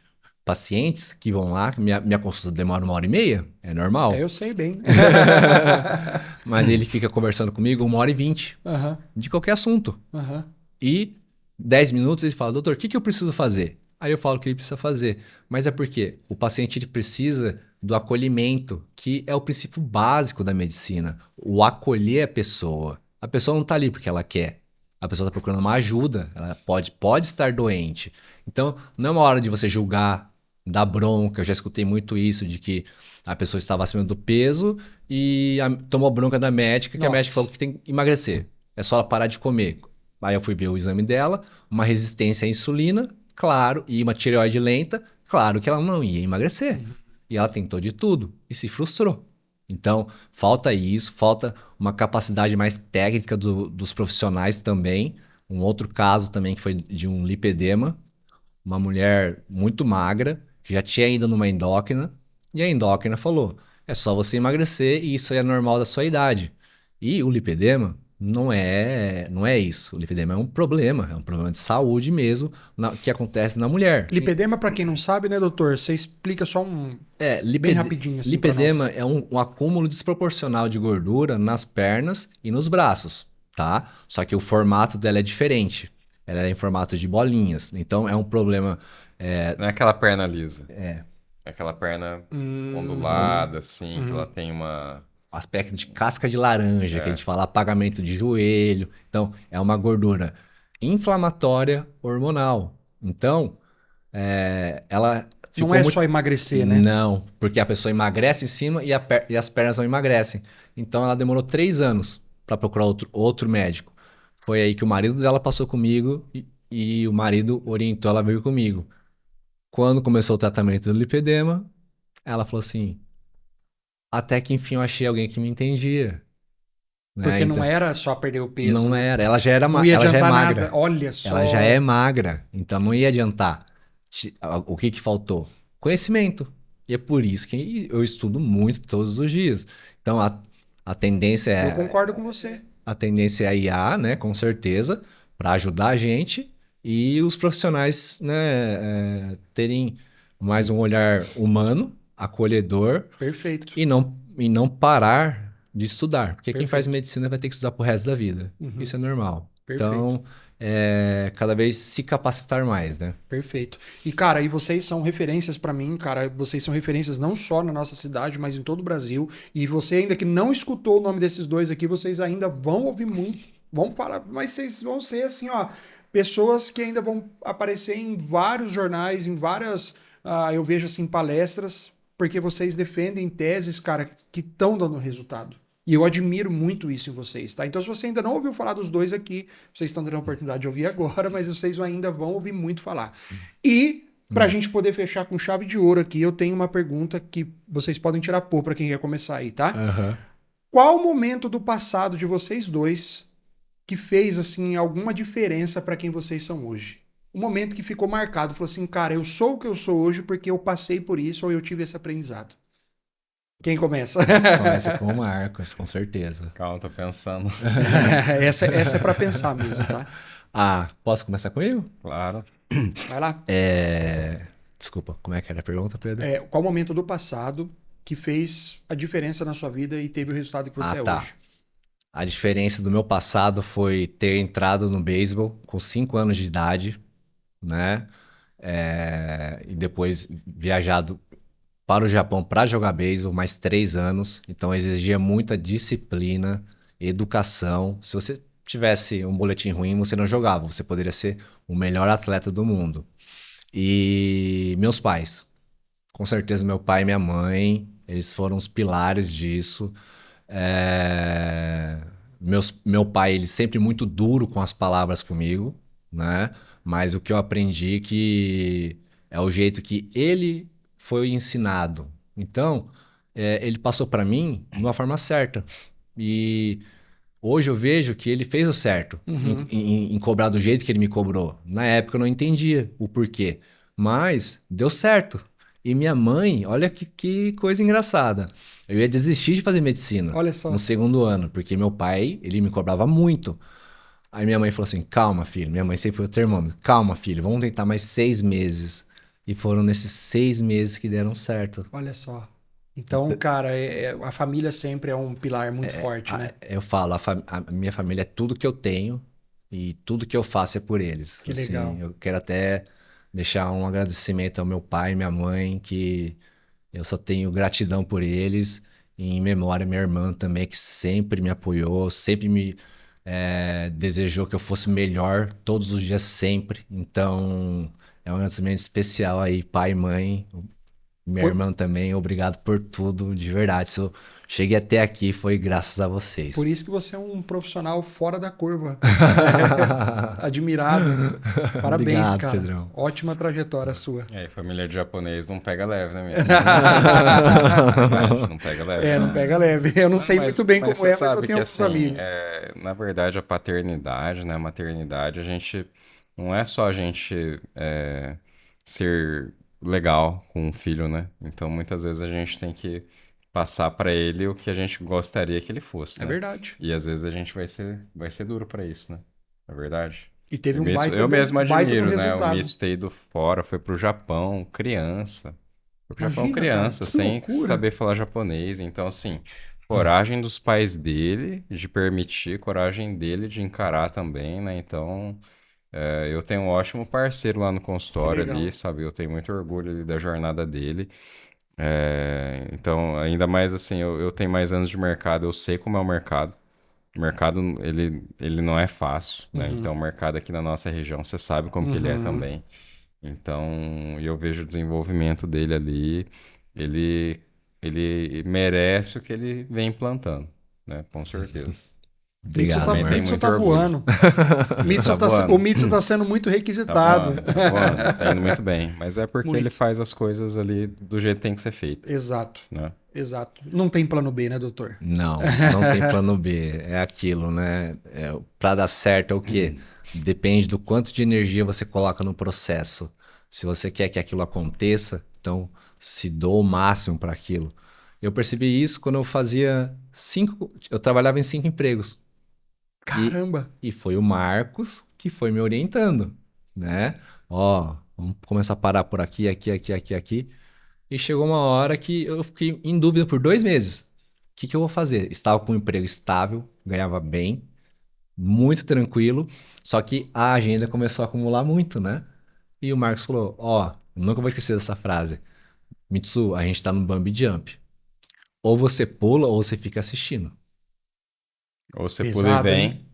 que vão lá, minha consulta demora 1 hora e meia, é É, normal. eu sei bem. Mas ele fica conversando comigo 1 hora e 20, Aham, de qualquer assunto. aham. E 10 minutos ele fala, doutor, o que que eu preciso fazer? Aí eu falo o que ele precisa fazer. Mas é porque o paciente ele precisa do acolhimento, que é o princípio básico da medicina. O acolher a pessoa. A pessoa não está ali porque ela quer. A pessoa está procurando uma ajuda. Ela pode estar doente. Então, não é uma hora de você julgar, dar bronca. Eu já escutei muito isso, de que a pessoa estava acima do peso e tomou bronca da médica, que a médica Nossa. falou que tem que emagrecer. É só ela parar de comer. Aí eu fui ver o exame dela, uma resistência à insulina, claro, e uma tireoide lenta, claro que ela não ia emagrecer. E ela tentou de tudo e se frustrou. Então, falta isso, falta uma capacidade mais técnica dos profissionais também. Um outro caso também que foi de um lipedema, uma mulher muito magra, que já tinha ido numa endócrina, e a endócrina falou: é só você emagrecer e isso aí é normal da sua idade. E o lipedema não é isso. O lipedema é um problema de saúde mesmo, que acontece na mulher. Lipedema, pra quem não sabe, né, doutor? Você explica só bem rapidinho assim pra Lipedema nós. é um acúmulo desproporcional de gordura nas pernas e nos braços, tá? Só que o formato dela é diferente. Ela é em formato de bolinhas. Então é um problema. Não é aquela perna lisa. É, É aquela perna Uhum. ondulada, assim, que ela Uhum. tem uma. aspecto de casca de laranja, que a É. gente fala apagamento de joelho. Então, é uma gordura inflamatória hormonal. Então, ela Não ficou é muito. só emagrecer, né? Não, porque a pessoa emagrece em cima e as pernas não emagrecem. Então, ela demorou 3 anos para procurar outro médico. Foi aí que o marido dela passou comigo e o marido orientou ela a vir comigo. Quando começou o tratamento do lipedema, ela falou assim: até que enfim eu achei alguém que me entendia. Né? Porque não Então, era só perder o peso, não né? era. Ela já era, Não ia ela já é adiantar nada. magra. Olha Ela já é só. magra. Então não ia adiantar. O que que faltou? Conhecimento. E é por isso que eu estudo muito todos os dias. Então, a tendência Eu é concordo com você. a tendência é a IA, né, com certeza, para ajudar a gente e os profissionais, né, terem mais um olhar humano, acolhedor Perfeito. e não parar de estudar, porque quem faz Perfeito. medicina vai ter que estudar pro resto da vida. Uhum. Isso é normal. Perfeito. Então, cada vez se capacitar mais, né? Perfeito. E, cara, e vocês são referências pra mim, cara. Vocês são referências não só na nossa cidade, mas em todo o Brasil. E você ainda que não escutou o nome desses dois aqui, vocês ainda vão ouvir muito, vão falar, mas vocês vão ser assim, ó, pessoas que ainda vão aparecer em vários jornais, em várias, eu vejo assim, palestras, porque vocês defendem teses, cara, que estão dando resultado. E eu admiro muito isso em vocês, tá? Então, se você ainda não ouviu falar dos dois aqui, vocês estão tendo a oportunidade de ouvir agora, mas vocês ainda vão ouvir muito falar. E, pra gente poder fechar com chave de ouro aqui, eu tenho uma pergunta que vocês podem tirar pô pra quem quer começar aí, tá? Aham. Qual o momento do passado de vocês dois que fez, assim, alguma diferença pra quem vocês são hoje? Um momento que ficou marcado, falou assim, cara, eu sou o que eu sou hoje porque eu passei por isso ou eu tive esse aprendizado. Quem começa? Começa com o Marcos, com certeza. Calma, tô pensando. essa é pra pensar mesmo, tá? Posso começar comigo? Claro. Vai lá. Desculpa, como é que era a pergunta, Pedro? Qual momento do passado que fez a diferença na sua vida e teve o resultado que você é Tá. hoje? A diferença do meu passado foi ter entrado no beisebol com 5 anos de idade, né? E depois viajado para o Japão para jogar beisebol, mais 3 anos. Então exigia muita disciplina, educação. Se você tivesse um boletim ruim, você não jogava. Você poderia ser o melhor atleta do mundo. E meus pais. Com certeza, meu pai e minha mãe, eles foram os pilares disso. Meu pai, ele sempre muito duro com as palavras comigo, né? Mas o que eu aprendi que é o jeito que ele foi ensinado. Então, ele passou para mim de uma forma certa. E hoje eu vejo que ele fez o certo em cobrar do jeito que ele me cobrou. Na época eu não entendia o porquê, mas deu certo. E minha mãe, olha que coisa engraçada. Eu ia desistir de fazer medicina Olha só. no segundo ano, porque meu pai, ele me cobrava muito. Aí minha mãe falou assim, calma, filho. Minha mãe sempre foi o termômetro. Calma, filho, vamos tentar mais 6 meses. E foram nesses 6 meses que deram certo. Olha só. Então, cara, a família sempre é um pilar muito forte, né? Eu falo, a minha família é tudo que eu tenho e tudo que eu faço é por eles. Que Assim, legal. eu quero até deixar um agradecimento ao meu pai e minha mãe, que eu só tenho gratidão por eles. E em memória, minha irmã também, que sempre me apoiou, sempre me desejou que eu fosse melhor todos os dias, sempre. Então, é um agradecimento especial aí, pai e mãe. Minha Por- irmã também, obrigado por tudo, de verdade. Se eu cheguei até aqui, foi graças a vocês. Por isso que você é um profissional fora da curva. Admirado. Parabéns, Obrigado, cara. Pedrão. Ótima trajetória sua. Família de japonês não pega leve, né, mesmo? Verdade, não pega leve. Não pega leve. Eu não sei muito bem como você mas eu sabe tenho que, alguns assim, amigos. na verdade, a paternidade, né, a maternidade, a gente não é só a gente ser legal com um filho, né? Então, muitas vezes a gente tem que passar pra ele o que a gente gostaria que ele fosse, É né? verdade. E às vezes a gente vai ser duro pra isso, né? É verdade. E teve um Eu mesmo baita admiro, no né? O resultado. Mitch ter ido fora, foi pro Japão, criança. Foi pro Japão Imagina, criança, cara, que sem loucura. saber falar japonês. Então, assim, coragem dos pais dele de permitir, coragem dele de encarar também, né? Então, eu tenho um ótimo parceiro lá no consultório legal. ali, sabe? Eu tenho muito orgulho ali da jornada dele. Então, ainda mais assim, eu tenho mais anos de mercado, eu sei como é o mercado. O mercado, ele não é fácil, né? Então, o mercado aqui na nossa região, você sabe como que ele é também. Então, eu vejo o desenvolvimento dele ali, ele merece o que ele vem plantando, né? Com certeza. Obrigado, Também meu tem irmão. Mitsu muito tá orgulho. voando. voando. O Mitsu tá sendo muito Tá requisitado. voando, tá indo muito bem. Mas é porque Muito. ele faz as coisas ali do jeito que tem que ser feito, Exato, né? exato. Não tem plano B, né, doutor? Não, não tem plano B. É aquilo, né? Pra dar certo é o quê? Depende do quanto de energia você coloca no processo. Se você quer que aquilo aconteça, então se dou o máximo para aquilo. Eu percebi isso quando eu trabalhava em 5 empregos. E, Caramba. e foi o Marcos que foi me orientando, né? Ó, vamos começar a parar por aqui, aqui, aqui, aqui, aqui. E chegou uma hora que eu fiquei em dúvida por 2 meses. O que eu vou fazer? Estava com um emprego estável, ganhava bem, muito tranquilo, só que a agenda começou a acumular muito, né? E o Marcos falou: Ó, nunca vou esquecer dessa frase. Mitsu, a gente tá no Bambi Jump. Ou você pula ou você fica assistindo. Ou você pula e Pesado, hein? vem,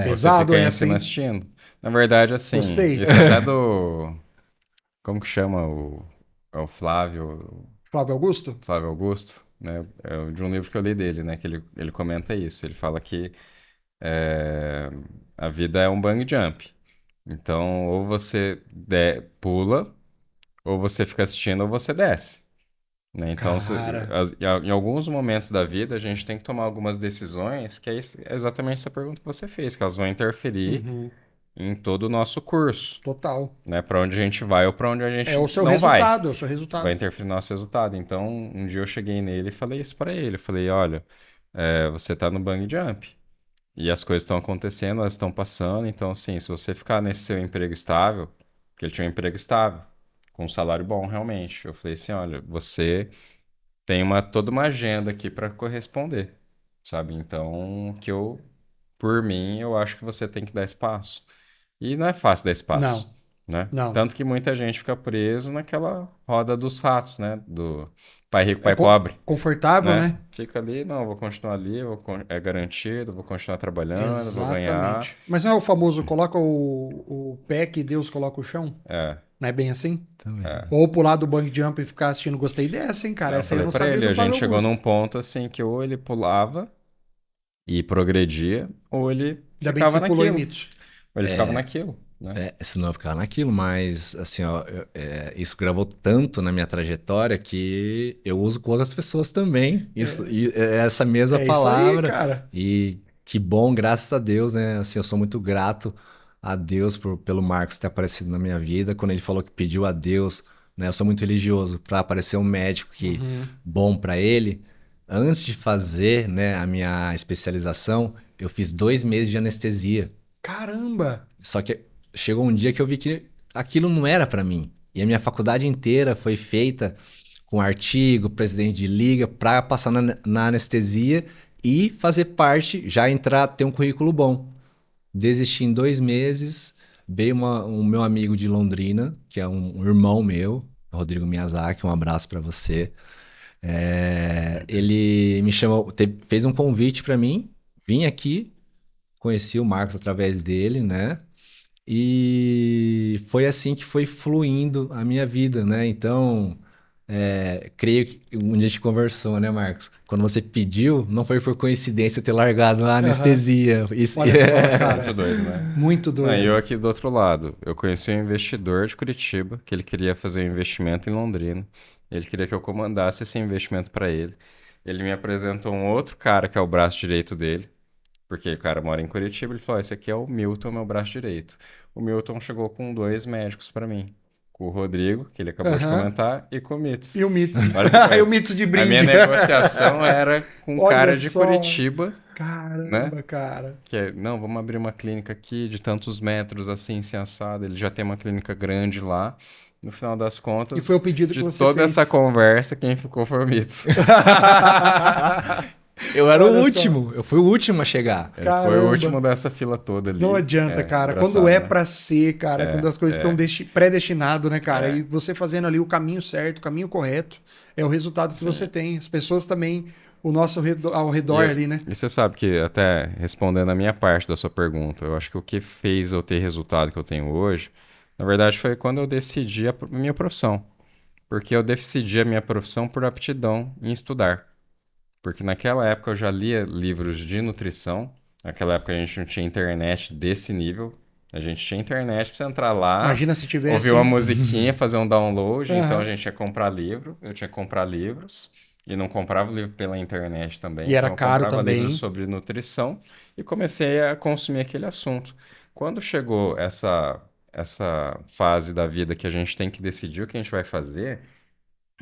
ou você Pesado fica aí em essa, cima hein? assistindo. Na verdade, assim, Gostei. isso é até do. Como que chama? É o Flávio. Flávio Augusto? Flávio Augusto, né? É de um livro que eu li dele, né? Que ele comenta isso. Ele fala que é, a vida é um bang jump. Então, ou você pula, ou você fica assistindo, ou você desce. Né? Então, Cara. em alguns momentos da vida, a gente tem que tomar algumas decisões, que é exatamente essa pergunta que você fez, que elas vão interferir Uhum. em todo o nosso curso, Total. né? Para onde a gente vai ou para onde a É gente o seu não vai. resultado, é o seu Vai resultado. interferir no nosso resultado. Então, um dia eu cheguei nele e falei isso para ele. Eu falei, olha, você tá no bang jump. E as coisas estão acontecendo, elas estão passando. Então, assim, se você ficar nesse seu emprego estável, porque ele tinha um emprego estável, com um salário bom, realmente. Eu falei assim, olha, você tem toda uma agenda aqui para corresponder, sabe? Então, por mim, eu acho que você tem que dar espaço. E não é fácil dar espaço, Não, né? não. Tanto que muita gente fica preso naquela roda dos ratos, né? Do pai rico, É pai pobre, confortável, né? né? Fica ali, não, vou continuar ali, é garantido, vou continuar trabalhando, vou ganhar. Exatamente. Mas não é o famoso coloca o pé que Deus coloca o chão? É, Não é bem assim? Também. Ou pular do bungee jump e ficar assistindo. Gostei dessa, hein, cara? eu Essa aí eu falei não pra sabia ele, do a Flávio gente chegou num Augusto. ponto assim que ou ele pulava e progredia, ou ele Ainda bem que ficava você pulou em naquilo. Mitsu. Ou ele ficava naquilo, né? Senão eu ficava naquilo, mas assim, ó, isso gravou tanto na minha trajetória que eu uso com outras pessoas também. Isso, essa mesma É isso aí, palavra. cara. E que bom, graças a Deus, né? Assim, eu sou muito grato a Deus pelo Marcos ter aparecido na minha vida. Quando ele falou que pediu a Deus, né? Eu sou muito religioso, para aparecer um médico que Uhum. bom para ele. Antes de fazer, né, a minha especialização, eu fiz 2 meses de anestesia. Caramba! Só que chegou um dia que eu vi que aquilo não era para mim. E a minha faculdade inteira foi feita com artigo, presidente de liga, para passar na anestesia e fazer parte, já entrar, ter um currículo bom. Desisti em 2 meses, veio um meu amigo de Londrina, que é um irmão meu, Rodrigo Miyazaki, um abraço para você. Ele me chamou, fez um convite para mim, vim aqui, conheci o Marcos através dele, né? E foi assim que foi fluindo a minha vida, né? Então, creio que um dia a gente conversou, né, Marcos? Quando você pediu, não foi por coincidência ter largado a Aham. anestesia. Isso, Olha só, Muito cara. doido, né? Muito Não, e eu doido. aqui do outro lado, eu conheci um investidor de Curitiba, que ele queria fazer um investimento em Londrina. Ele queria que eu comandasse esse investimento para ele. Ele me apresentou um outro cara que é o braço direito dele, porque o cara mora em Curitiba. Ele falou: esse aqui é o Milton, meu braço direito. O Milton chegou com dois médicos para mim, com o Rodrigo, que ele acabou de Aham. comentar, e com o Mitz. E o Mitsu. Olha que E o coisa. Mitsu de A minha brinde. negociação era com um Olha cara de só. Curitiba, né? Caramba, cara. Que é, não, vamos abrir uma clínica aqui de tantos metros, assim, sem assado. Ele já tem uma clínica grande lá. No final das E foi o contas, pedido que de você toda essa fez. conversa, quem ficou foi o Mitsu. eu era o Olha só. último, eu fui o último a chegar. Ele foi o último Caramba. dessa fila toda Não ali. adianta, É, cara. Quando engraçado, é né? pra ser, cara, quando É, as coisas estão é, pré-destinado, né, cara? E é. você fazendo ali o caminho certo, o caminho correto, é o resultado que você Sim. tem. As pessoas também, o nosso ao E, redor ali, né? e você sabe que, até respondendo a minha parte da sua pergunta, eu acho que o que fez eu ter resultado que eu tenho hoje, na verdade, foi quando eu decidi a minha profissão. Porque eu decidi a minha profissão por aptidão em estudar. Porque naquela época eu já lia livros de nutrição. Naquela época a gente não tinha internet desse nível. A gente tinha internet para você entrar lá, Imagina se ouvir tivesse, uma hein? musiquinha, fazer um download. Então a Aham. gente ia comprar livro. Eu tinha que comprar livros. E não comprava livro pela internet também. E era Então eu caro comprava livros também. sobre nutrição e comecei a consumir aquele assunto. Quando chegou essa fase da vida que a gente tem que decidir o que a gente vai fazer,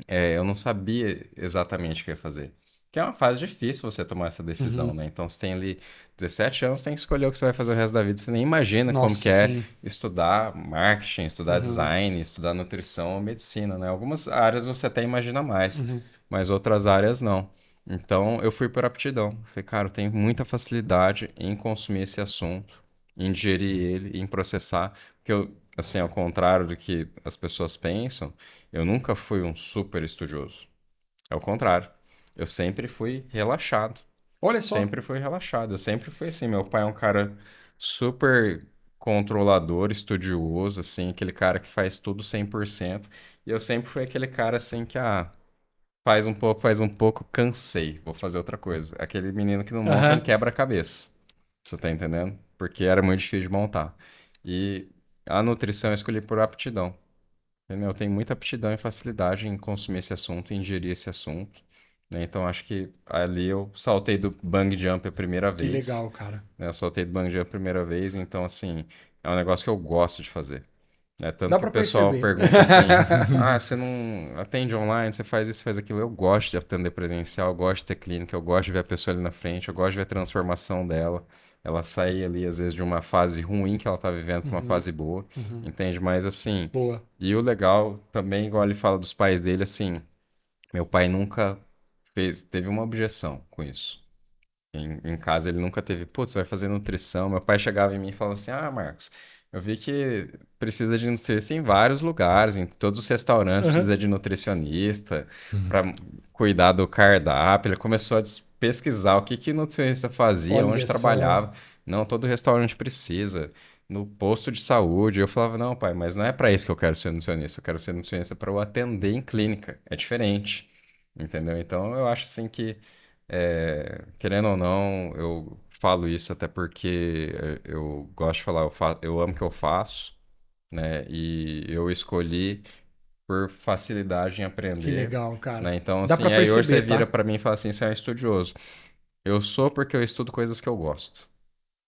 eu não sabia exatamente o que ia fazer. Que é uma fase difícil você tomar essa decisão, Uhum. né? Então, você tem ali 17 anos, você tem que escolher o que você vai fazer o resto da vida. Você nem imagina como que Nossa, é sim. estudar marketing, estudar Uhum. design, estudar nutrição ou medicina, né? Algumas áreas você até imagina mais, Uhum. mas outras áreas não. Então, eu fui por aptidão. Falei, cara, eu tenho muita facilidade em consumir esse assunto, em digerir ele, em processar. Porque eu, assim, ao contrário do que as pessoas pensam, eu nunca fui um super estudioso. É o contrário. Eu sempre fui relaxado. Olha só. Sempre fui relaxado. Eu sempre fui assim. Meu pai é um cara super controlador, estudioso, assim, aquele cara que faz tudo 100%. E eu sempre fui aquele cara assim que, faz um pouco, cansei, vou fazer outra coisa. Aquele menino que não monta em Aham. quebra-cabeça. Você tá entendendo? Porque era muito difícil de montar. E a nutrição eu escolhi por aptidão. Entendeu? Eu tenho muita aptidão e facilidade em consumir esse assunto, em ingerir esse assunto, né? Então acho que ali eu saltei do bungee jump a primeira Que vez, legal, cara. né? Eu saltei do bungee jump a primeira vez, então assim, é um negócio que eu gosto de fazer, né? Tanto Dá que o pra pessoal perceber. pergunta assim: ah, você não atende online, você faz isso, faz aquilo. Eu gosto de atender presencial, eu gosto de ter clínica, eu gosto de ver a pessoa ali na frente, eu gosto de ver a transformação dela. Ela sair ali, às vezes, de uma fase ruim que ela tá vivendo para uma Uhum. fase boa, Uhum. entende? Mas assim, Boa. e o legal também, igual ele fala dos pais dele, assim, meu pai nunca teve uma objeção com isso. Em casa ele nunca teve, putz, vai fazer nutrição. Meu pai chegava em mim e falava assim: ah, Marcos, eu vi que precisa de nutricionista em vários lugares, em todos os restaurantes Aham. precisa de nutricionista para cuidar do cardápio. Ele começou a pesquisar o que que nutricionista fazia, onde Olha só. trabalhava. Não, todo restaurante precisa. No posto de saúde, eu falava, não, pai, mas não é para isso que eu quero ser nutricionista. Eu quero ser nutricionista para eu atender em clínica. É diferente, entendeu? Então, eu acho assim que querendo ou não, eu falo isso até porque eu gosto de falar, eu amo o que eu faço, né? E eu escolhi por facilidade em Que aprender, legal, cara. né? Então, Dá pra assim, aí hoje você perceber, vira tá? pra mim e fala assim, você é um estudioso. Eu sou porque eu estudo coisas que eu gosto.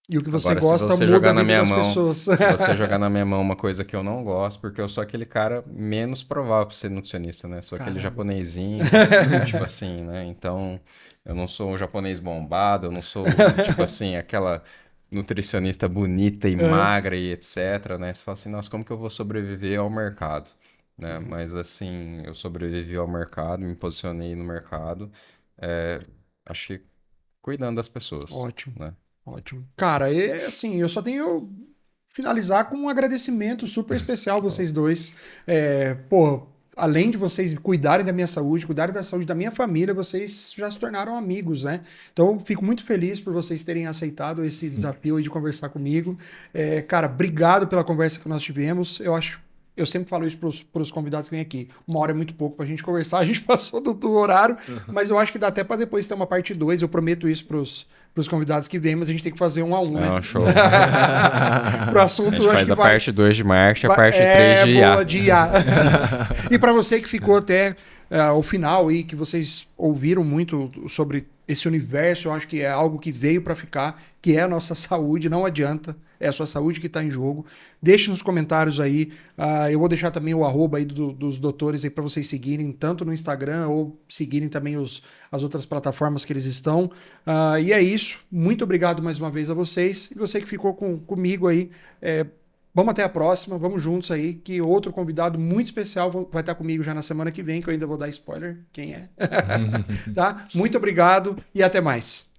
E o que você Agora, se gosta você muda a jogar na vida minha das mão, pessoas. se você jogar na minha mão uma coisa que eu não gosto, porque eu sou aquele cara menos provável para ser nutricionista, né? Sou aquele Caramba. japonesinho, tipo assim, né? Então, eu não sou um japonês bombado, eu não sou, tipo assim, aquela nutricionista bonita e Aham. magra e etc, né? Você fala assim, nossa, como que eu vou sobreviver ao mercado, né? Uhum. Mas assim, eu sobrevivi ao mercado, me posicionei no mercado, é, acho que cuidando das pessoas, Ótimo, né? ótimo. Cara, assim, eu só tenho finalizar com um agradecimento super especial a vocês dois. Pô, além de vocês cuidarem da minha saúde, cuidarem da saúde da minha família, vocês já se tornaram amigos, né? Então, eu fico muito feliz por vocês terem aceitado esse desafio aí de conversar comigo. Cara, obrigado pela conversa que nós tivemos. Eu acho. Eu sempre falo isso para os convidados que vêm aqui. Uma hora é muito pouco para a gente conversar, a gente passou do horário, mas eu acho que dá até para depois ter uma parte 2. Eu prometo isso para os convidados que vêm, mas a gente tem que fazer um a um, né? É um show. Pro A assunto, gente eu acho faz que a vai. parte 2 de marketing, a parte 3 É de boa IA. de IA. E para você que ficou até o final aí, que vocês ouviram muito sobre esse universo, eu acho que é algo que veio para ficar, que é a nossa saúde, não adianta. É a sua saúde que está em jogo. Deixe nos comentários aí. Eu vou deixar também o arroba aí dos doutores aí para vocês seguirem, tanto no Instagram ou seguirem também as outras plataformas que eles estão. E é isso. Muito obrigado mais uma vez a vocês. E você que ficou comigo aí. Vamos até a próxima, vamos juntos aí, que outro convidado muito especial vai estar comigo já na semana que vem, que eu ainda vou dar spoiler quem é. Tá? Muito obrigado e até mais.